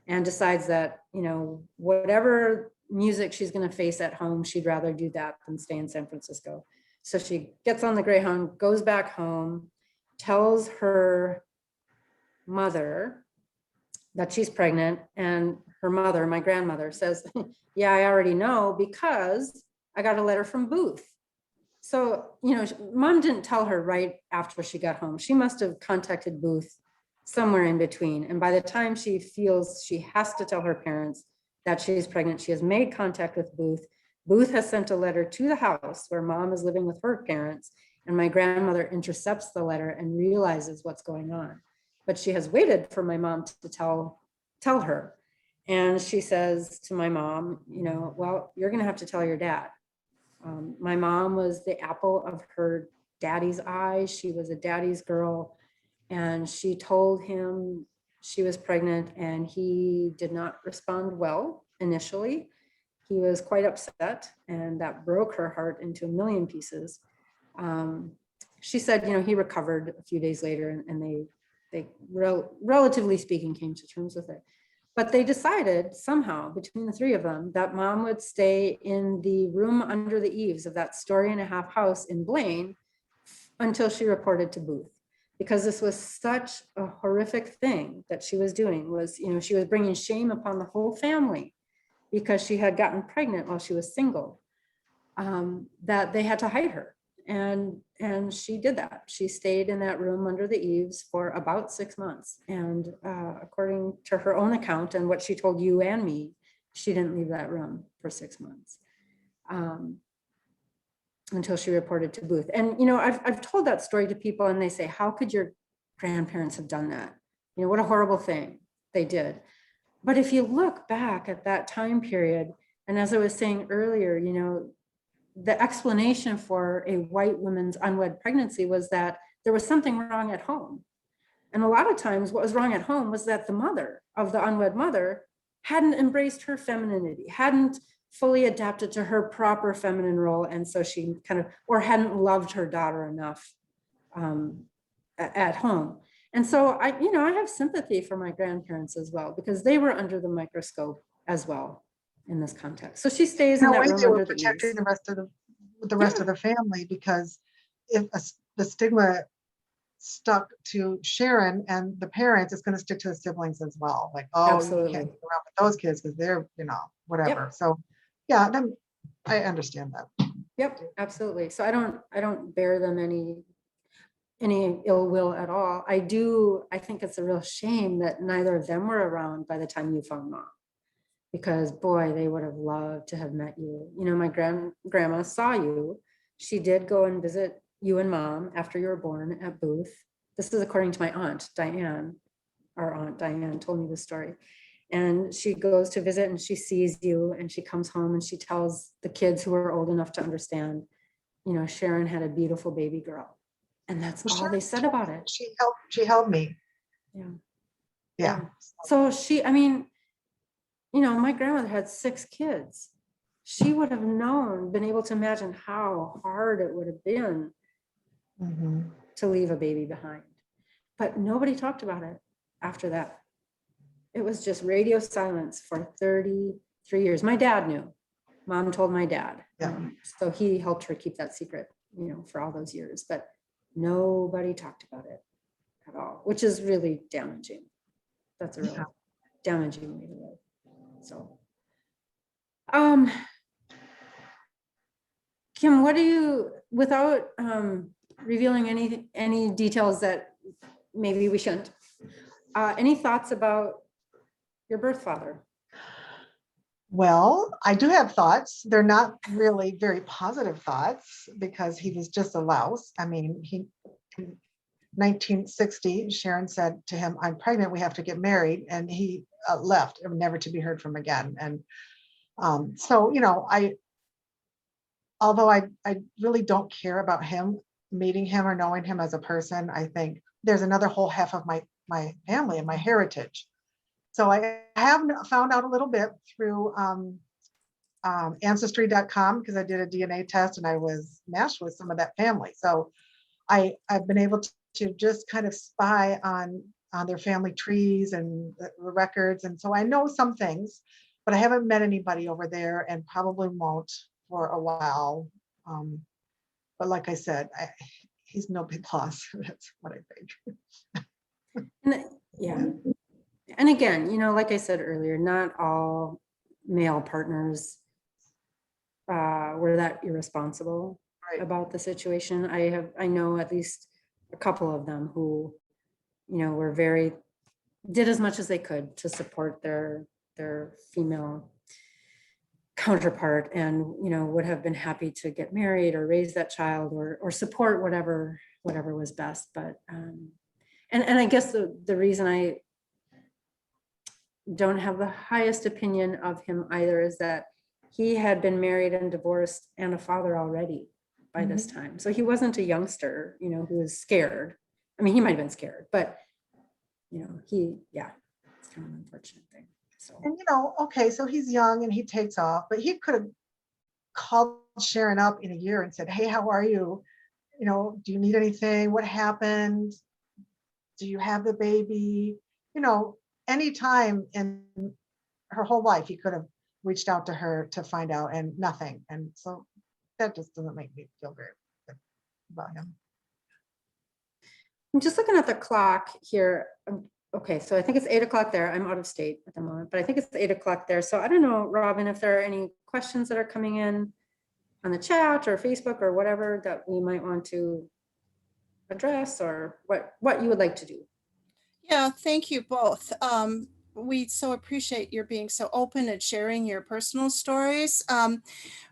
Speaker 3: and decides that, you know, whatever music she's going to face at home, she'd rather do that than stay in San Francisco. So she gets on the Greyhound, goes back home, tells her mother that she's pregnant, and her mother, my grandmother, says, yeah, I already know because I got a letter from Booth. So, you know, mom didn't tell her right after she got home. She must have contacted Booth somewhere in between. And by the time she feels she has to tell her parents that she's pregnant, she has made contact with Booth. Booth has sent a letter to the house where mom is living with her parents, and my grandmother intercepts the letter and realizes what's going on. But she has waited for my mom to tell her. And she says to my mom, you know, well, you're going to have to tell your dad. My mom was the apple of her daddy's eye. She was a daddy's girl. And she told him she was pregnant, and he did not respond well initially. He was quite upset, and that broke her heart into a million pieces. She said, you know, he recovered a few days later, and they relatively speaking, came to terms with it. But they decided somehow between the three of them that mom would stay in the room under the eaves of that story-and-a-half house in Blaine until she reported to Booth. Because this was such a horrific thing that she was doing, was, you know, she was bringing shame upon the whole family because she had gotten pregnant while she was single, that they had to hide her. And she did that. She stayed in that room under the eaves for about 6 months. And according to her own account and what she told you and me, she didn't leave that room for 6 months until she reported to Booth. And, you know, I've told that story to people and they say, how could your grandparents have done that? You know, what a horrible thing they did. But if you look back at that time period, and as I was saying earlier, you know, the explanation for a white woman's unwed pregnancy was that there was something wrong at home. And a lot of times what was wrong at home was that the mother of the unwed mother hadn't embraced her femininity, hadn't fully adapted to her proper feminine role. And so she kind of, or hadn't loved her daughter enough at home. And so I have sympathy for my grandparents as well, because they were under the microscope as well in this context. So she stays in
Speaker 4: In a
Speaker 3: that
Speaker 4: way,
Speaker 3: room
Speaker 4: they were
Speaker 3: under the
Speaker 4: protecting
Speaker 3: eaves.
Speaker 4: the rest of the family, because if the stigma stuck to Sharon and the parents, it's going to stick to the siblings as well. Like, oh, you
Speaker 3: Absolutely.
Speaker 4: can't hang around with those kids because they're, whatever. So yeah, then I understand that.
Speaker 3: Yep, absolutely. So I don't bear them any ill will at all. I think it's a real shame that neither of them were around by the time you found mom, because boy, they would have loved to have met you. You know, my grandma saw you. She did go and visit you and mom after you were born at Booth. This is according to my aunt, Diane. Our aunt Diane told me this story. And she goes to visit and she sees you and she comes home and she tells the kids who are old enough to understand, you know, Sharon had a beautiful baby girl. And that's
Speaker 4: Well,
Speaker 3: all
Speaker 4: Sharon
Speaker 3: they said
Speaker 4: told
Speaker 3: about
Speaker 4: me
Speaker 3: it.
Speaker 4: She helped me.
Speaker 3: Yeah.
Speaker 4: Yeah.
Speaker 3: So I mean, you know, my grandmother had 6 kids. She would have been able to imagine how hard it would have been
Speaker 4: Mhm.
Speaker 3: to leave a baby behind. But nobody talked about it after that. It was just radio silence for 33 years. My dad knew. Mom told my dad.
Speaker 4: Yeah.
Speaker 3: So he helped her keep that secret, you know, for all those years. But nobody talked about it at all, which is really damaging. That's a really damaging way to live. So, Kim, what do you, without revealing any details that maybe we shouldn't, any thoughts about your birth father?
Speaker 4: Well, I do have thoughts. They're not really very positive thoughts because he was just a louse. I mean, in 1960, Sharon said to him, "I'm pregnant, we have to get married." And he left, never to be heard from again. And so, although I really don't care about him, meeting him or knowing him as a person, I think there's another whole half of my family and my heritage. So I have found out a little bit through ancestry.com, because I did a DNA test and I was matched with some of that family. So I've been able to just kind of spy on their family trees and the records. And so I know some things, but I haven't met anybody over there and probably won't for a while. But like I said, he's no big loss. That's what I think.
Speaker 3: Yeah. And again, you know, like I said earlier, not all male partners were that irresponsible about the situation. I know at least a couple of them who, you know, did as much as they could to support their female counterpart, and, you know, would have been happy to get married or raise that child or support whatever was best. But and I guess the reason I don't have the highest opinion of him either is that he had been married and divorced and a father already by this time. So he wasn't a youngster, you know, who was scared. I mean, he might have been scared, but, you know, it's kind of an unfortunate thing. So.
Speaker 4: And okay, so he's young and he takes off, but he could have called Sharon up in a year and said, "Hey, how are you? Do you need anything? What happened? Do you have the baby?" Anytime in her whole life, he could have reached out to her to find out, and nothing. And so that just doesn't make me feel very good about him.
Speaker 3: I'm just looking at the clock here. Okay, so I think it's 8 o'clock there. I'm out of state at the moment, but I think it's 8 o'clock there. So I don't know, Robin, if there are any questions that are coming in on the chat or Facebook or whatever that we might want to address, or what you would like to do?
Speaker 2: Yeah, thank you both. We so appreciate your being so open and sharing your personal stories.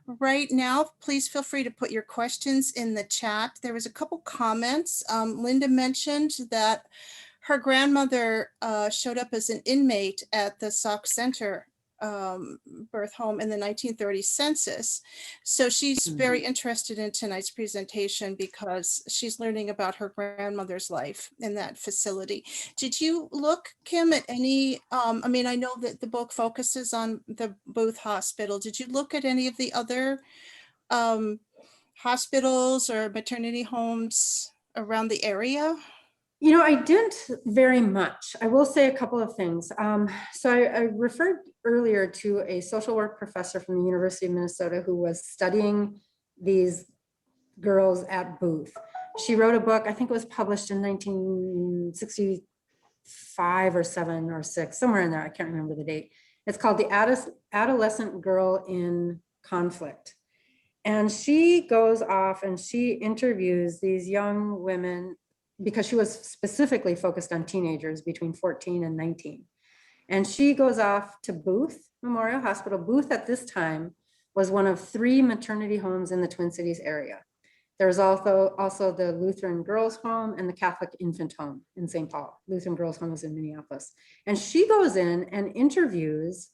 Speaker 2: Right now, please feel free to put your questions in the chat. There was a couple comments. Linda mentioned that her grandmother showed up as an inmate at the Sauk Center birth home in the 1930 census. So she's very interested in tonight's presentation because she's learning about her grandmother's life in that facility. Did you look, Kim, at any, I mean, I know that the book focuses on the Booth Hospital. Did you look at any of the other hospitals or maternity homes around the area?
Speaker 3: You know, I didn't very much. I will say a couple of things. So I referred earlier to a social work professor from the University of Minnesota who was studying these girls at Booth. She wrote a book, I think it was published in 1965 or 7 or 6, somewhere in there. I can't remember the date. It's called The Adolescent Girl in Conflict. And she goes off and she interviews these young women because she was specifically focused on teenagers between 14 and 19. And she goes off to Booth Memorial Hospital. Booth at this time was one of 3 maternity homes in the Twin Cities area. There's also the Lutheran Girls Home and the Catholic Infant Home in St. Paul. Lutheran Girls Home is in Minneapolis. And she goes in and interviews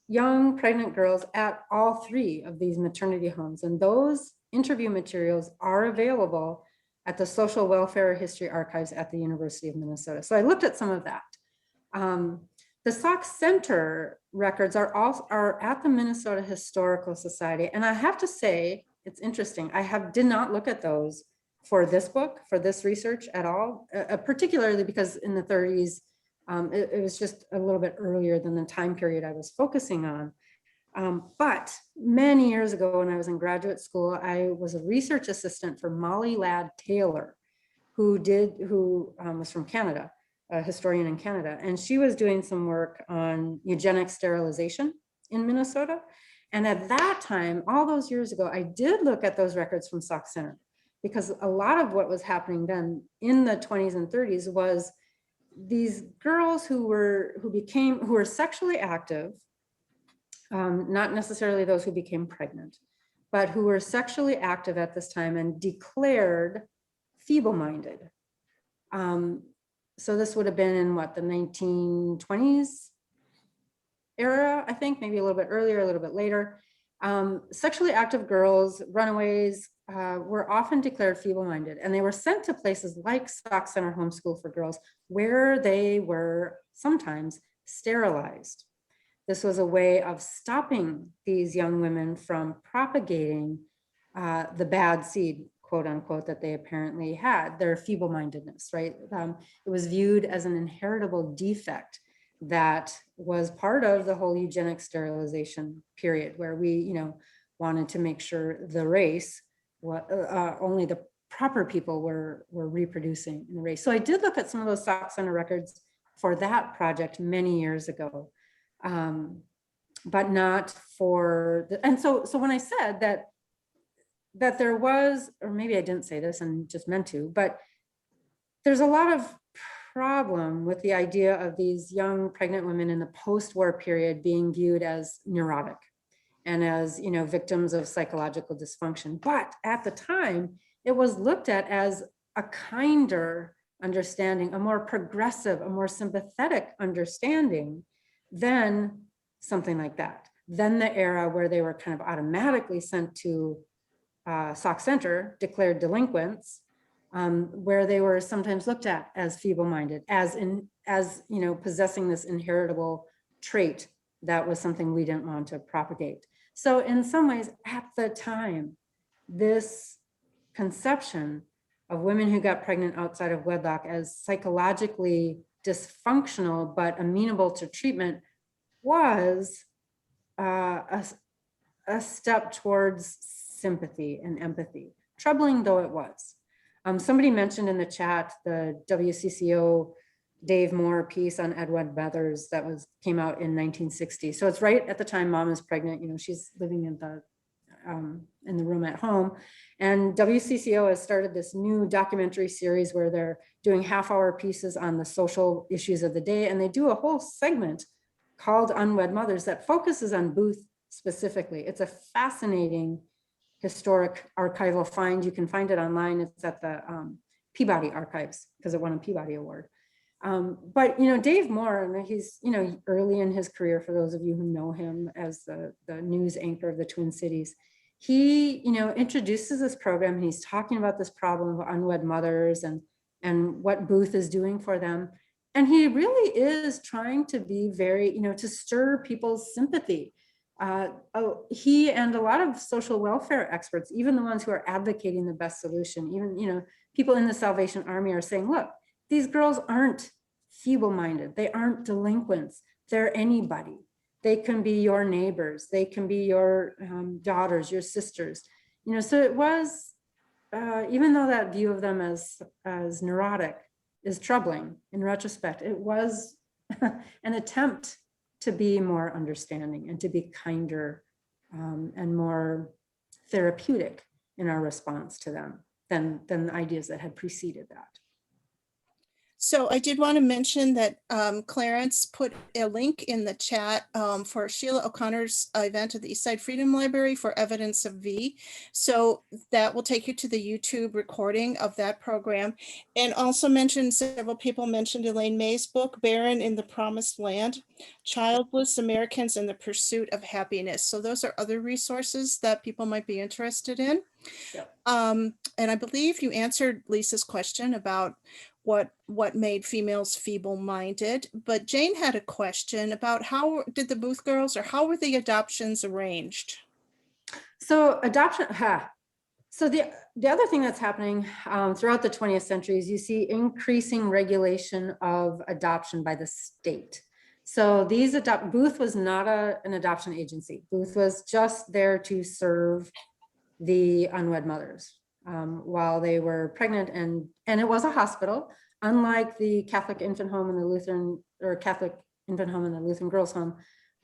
Speaker 3: young pregnant girls at all 3 of these maternity homes. And those interview materials are available at the Social Welfare History Archives at the University of Minnesota. So I looked at some of that. The Sauk Center records are at the Minnesota Historical Society. And I have to say, it's interesting. I did not look at those for this book, for this research at all, particularly because in the 30s, it was just a little bit earlier than the time period I was focusing on. But many years ago when I was in graduate school, I was a research assistant for Molly Ladd Taylor, who was from Canada, a historian in Canada. And she was doing some work on eugenic sterilization in Minnesota. And at that time, all those years ago, I did look at those records from Sauk Center, because a lot of what was happening then in the 20s and 30s was these girls who were sexually active, not necessarily those who became pregnant, but who were sexually active at this time and declared feeble-minded. So this would have been in what, the 1920s era, I think, maybe a little bit earlier, a little bit later. Sexually active girls, runaways, were often declared feeble-minded, and they were sent to places like Sauk Center Homeschool for Girls, where they were sometimes sterilized. This was a way of stopping these young women from propagating the bad seed, quote unquote, that they apparently had, their feeble-mindedness, right? It was viewed as an inheritable defect that was part of the whole eugenic sterilization period, where we, wanted to make sure the race, only the proper people were reproducing in the race. So I did look at some of those Sauk Center records for that project many years ago, but not for and so when I said that there was, or maybe I didn't say this and just meant to, but there's a lot of problem with the idea of these young pregnant women in the post-war period being viewed as neurotic and as, victims of psychological dysfunction. But at the time, it was looked at as a kinder understanding, a more progressive, a more sympathetic understanding than something like that. Then the era where they were kind of automatically sent to Sauk Center, declared delinquents, where they were sometimes looked at as feeble-minded, as possessing this inheritable trait that was something we didn't want to propagate. So in some ways, at the time, this conception of women who got pregnant outside of wedlock as psychologically dysfunctional but amenable to treatment was a step towards sympathy and empathy, troubling though it was. Somebody mentioned in the chat the WCCO Dave Moore piece on unwed mothers that came out in 1960. So it's right at the time Mom is pregnant. She's living in the in the room at home. And WCCO has started this new documentary series where they're doing half-hour pieces on the social issues of the day. And they do a whole segment called Unwed Mothers that focuses on Booth specifically. It's a fascinating historic archival find. You can find it online. It's at the Peabody Archives because it won a Peabody Award. But, Dave Moore, and he's, early in his career, for those of you who know him as the news anchor of the Twin Cities, he, introduces this program, and he's talking about this problem of unwed mothers and what Booth is doing for them. And he really is trying to be very, to stir people's sympathy. He and a lot of social welfare experts, even the ones who are advocating the best solution, even, people in the Salvation Army are saying, look, these girls aren't feeble-minded. They aren't delinquents. They're anybody. They can be your neighbors. They can be your daughters, your sisters. So it was, even though that view of them as neurotic is troubling in retrospect, it was an attempt to be more understanding and to be kinder and more therapeutic in our response to them than the ideas that had preceded that.
Speaker 2: So I did want to mention that Clarence put a link in the chat for Sheila O'Connor's event at the Eastside Freedom Library for Evidence of V. So that will take you to the YouTube recording of that program. And also mentioned, several people mentioned Elaine May's book, Barren in the Promised Land, Childless Americans in the Pursuit of Happiness. So those are other resources that people might be interested in.
Speaker 3: Yep.
Speaker 2: And I believe you answered Lisa's question about what made females feeble-minded, but Jane had a question about how did the Booth girls, or how were the adoptions arranged?
Speaker 3: So adoption, so the other thing that's happening throughout the 20th century is you see increasing regulation of adoption by the state. So Booth was not an adoption agency. Booth was just there to serve the unwed mothers while they were pregnant, and it was a hospital, unlike the Catholic infant home and the Lutheran, or Catholic infant home and the Lutheran girls home.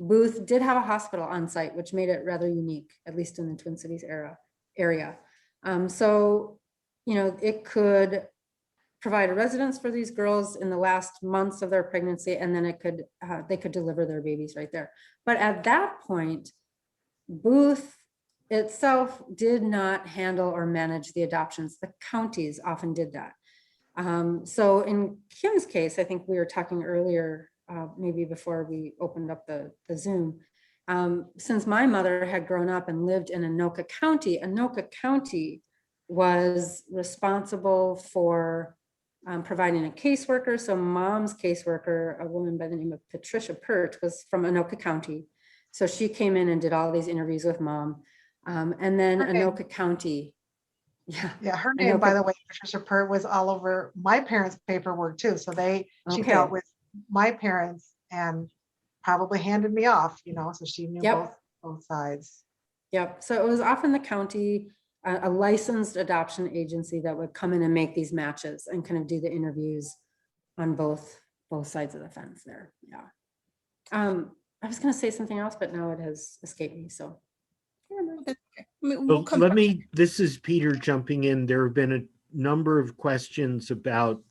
Speaker 3: Booth did have a hospital on site, which made it rather unique, at least in the Twin Cities area. So, it could provide a residence for these girls in the last months of their pregnancy, and then they could deliver their babies right there. But at that point, Booth itself did not handle or manage the adoptions. The counties often did that. So in Kim's case, I think we were talking earlier, maybe before we opened up the Zoom, since my mother had grown up and lived in Anoka County was responsible for providing a caseworker. So mom's caseworker, a woman by the name of Patricia Pert, was from Anoka County. So she came in and did all these interviews with mom. And then Anoka County.
Speaker 4: Yeah, her name, by the way, Patricia Pert, was all over my parents' paperwork too. So she dealt with my parents and probably handed me off, so she knew both sides.
Speaker 3: Yep. So it was often the county, a licensed adoption agency that would come in and make these matches and kind of do the interviews on both sides of the fence there. Yeah. I was going to say something else, but now it has escaped me. So.
Speaker 1: This is Peter jumping in. There have been a number of questions about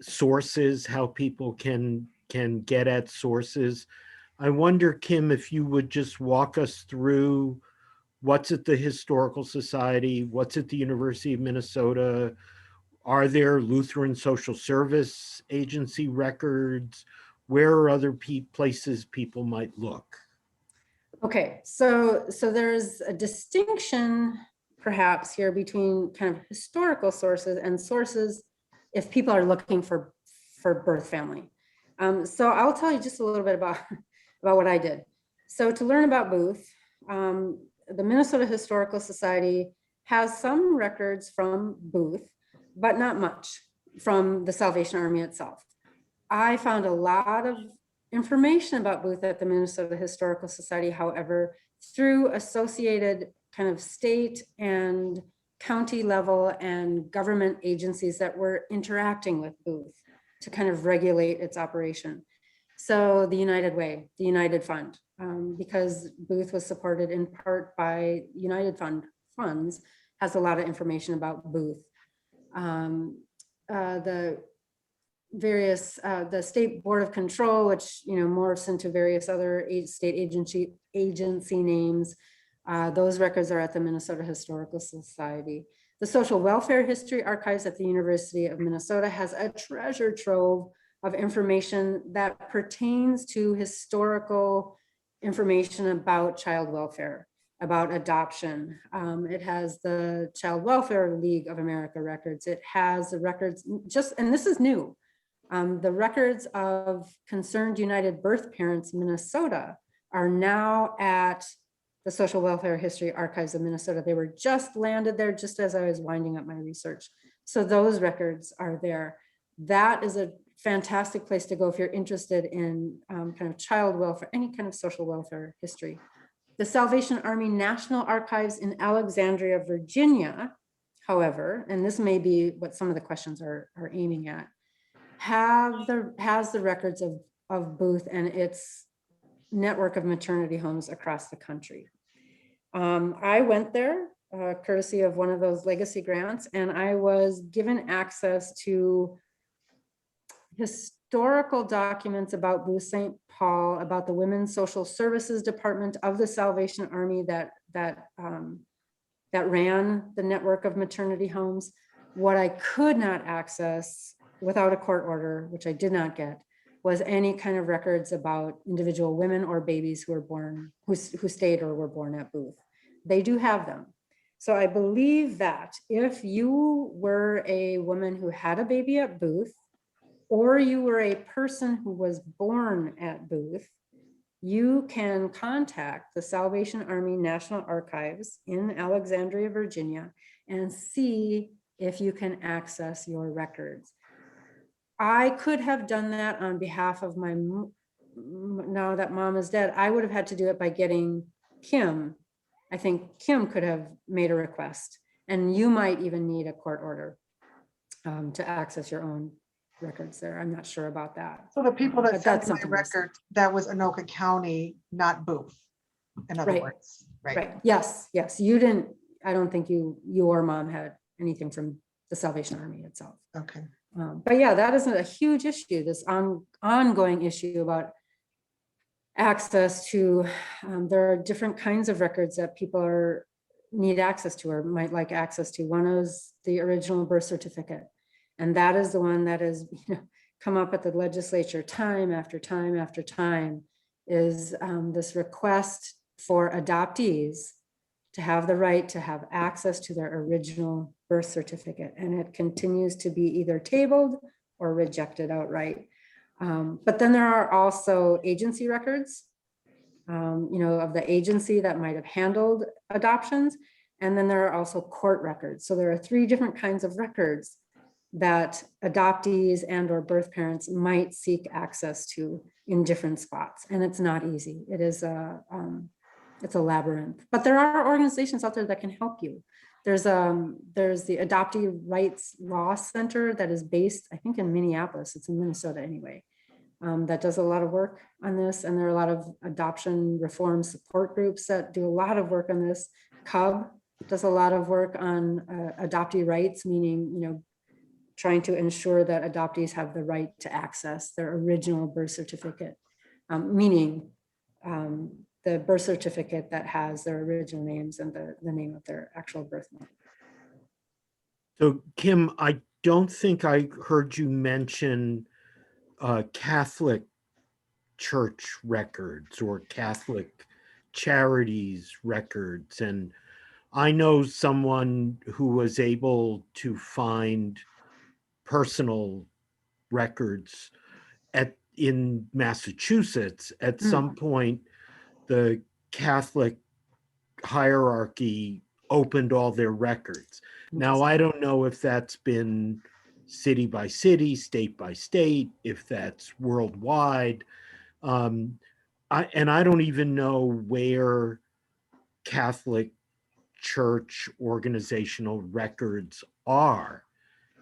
Speaker 1: sources, how people can get at sources. I wonder, Kim, if you would just walk us through what's at the Historical Society, what's at the University of Minnesota, are there Lutheran Social Service Agency records, where are other places people might look?
Speaker 3: Okay, so there's a distinction perhaps here between kind of historical sources and sources if people are looking for birth family. So I'll tell you just a little bit about what I did. So to learn about Booth, the Minnesota Historical Society has some records from Booth, but not much from the Salvation Army itself. I found a lot of information about Booth at the Minnesota Historical Society, however, through associated kind of state and county level and government agencies that were interacting with Booth to kind of regulate its operation. So the United Way, the United Fund, because Booth was supported in part by United funds, has a lot of information about Booth. The various, the State Board of Control, which, you know, morphs into various other state agency names. Those records are at the Minnesota Historical Society. The Social Welfare History Archives at the University of Minnesota has a treasure trove of information that pertains to historical information about child welfare, about adoption. It has the Child Welfare League of America records. It has the records and this is new, the records of Concerned United Birth Parents Minnesota are now at the Social Welfare History Archives of Minnesota. They were just landed there just as I was winding up my research. So those records are there. That is a fantastic place to go if you're interested in kind of child welfare, any kind of social welfare history. The Salvation Army National Archives in Alexandria, Virginia, however, and this may be what some of the questions are aiming at, has the records of Booth and its network of maternity homes across the country. I went there courtesy of one of those legacy grants, and I was given access to historical documents about Booth St. Paul, about the Women's Social Services Department of the Salvation Army that ran the network of maternity homes. What I could not access without a court order, which I did not get, was any kind of records about individual women or babies who were born, who stayed or were born at Booth. They do have them. So I believe that if you were a woman who had a baby at Booth, or you were a person who was born at Booth, you can contact the Salvation Army National Archives in Alexandria, Virginia, and see if you can access your records. I could have done that on behalf of my, now that mom is dead, I would have had to do it by getting Kim. I think Kim could have made a request, and you might even need a court order to access your own records there. I'm not sure about that.
Speaker 4: So the people that
Speaker 3: But
Speaker 4: sent
Speaker 3: that's
Speaker 4: my
Speaker 3: something to see.
Speaker 4: record, that was Anoka County, not Booth, in other
Speaker 3: Right.
Speaker 4: words.
Speaker 3: Right, yes, you didn't, I don't think you or mom had anything from the Salvation Army itself.
Speaker 4: Okay.
Speaker 3: But yeah, that isn't a huge issue, this ongoing issue about access to, there are different kinds of records that people need access to or might like access to. One is the original birth certificate. And that is the one that has, you know, come up at the legislature time after time after time, is this request for adoptees to have the right to have access to their original birth certificate. And it continues to be either tabled or rejected outright. But then there are also agency records, you know, of the agency that might have handled adoptions. And then there are also court records. So there are 3 different kinds of records that adoptees and or birth parents might seek access to in different spots. And it's not easy. It is it's a labyrinth, but there are organizations out there that can help you. There's the Adoptee Rights Law Center that is based, I think, in Minneapolis. It's in Minnesota anyway. That does a lot of work on this. And there are a lot of adoption reform support groups that do a lot of work on this. CUB does a lot of work on adoptee rights, meaning, you know, trying to ensure that adoptees have the right to access their original birth certificate, meaning the birth certificate that has their original names and the name of their actual birth mother.
Speaker 1: So Kim, I don't think I heard you mention Catholic church records or Catholic charities records. And I know someone who was able to find personal records in Massachusetts. At some point, the Catholic hierarchy opened all their records. Now, I don't know if that's been city by city, state by state, if that's worldwide. And I don't even know where Catholic church organizational records are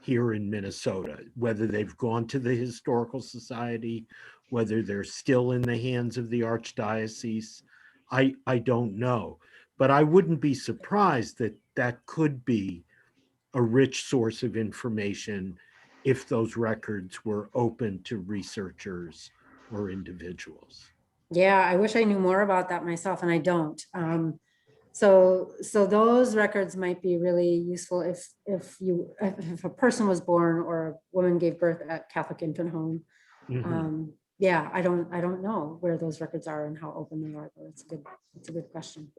Speaker 1: here in Minnesota, whether they've gone to the Historical Society Whether they're still in the hands of the archdiocese, I don't know. But I wouldn't be surprised that that could be a rich source of information if those records were open to researchers or individuals.
Speaker 3: Yeah, I wish I knew more about that myself, and I don't. So those records might be really useful if a person was born or a woman gave birth at Catholic Infant Home. Yeah, I don't know where those records are and how open they are, but it's a good question.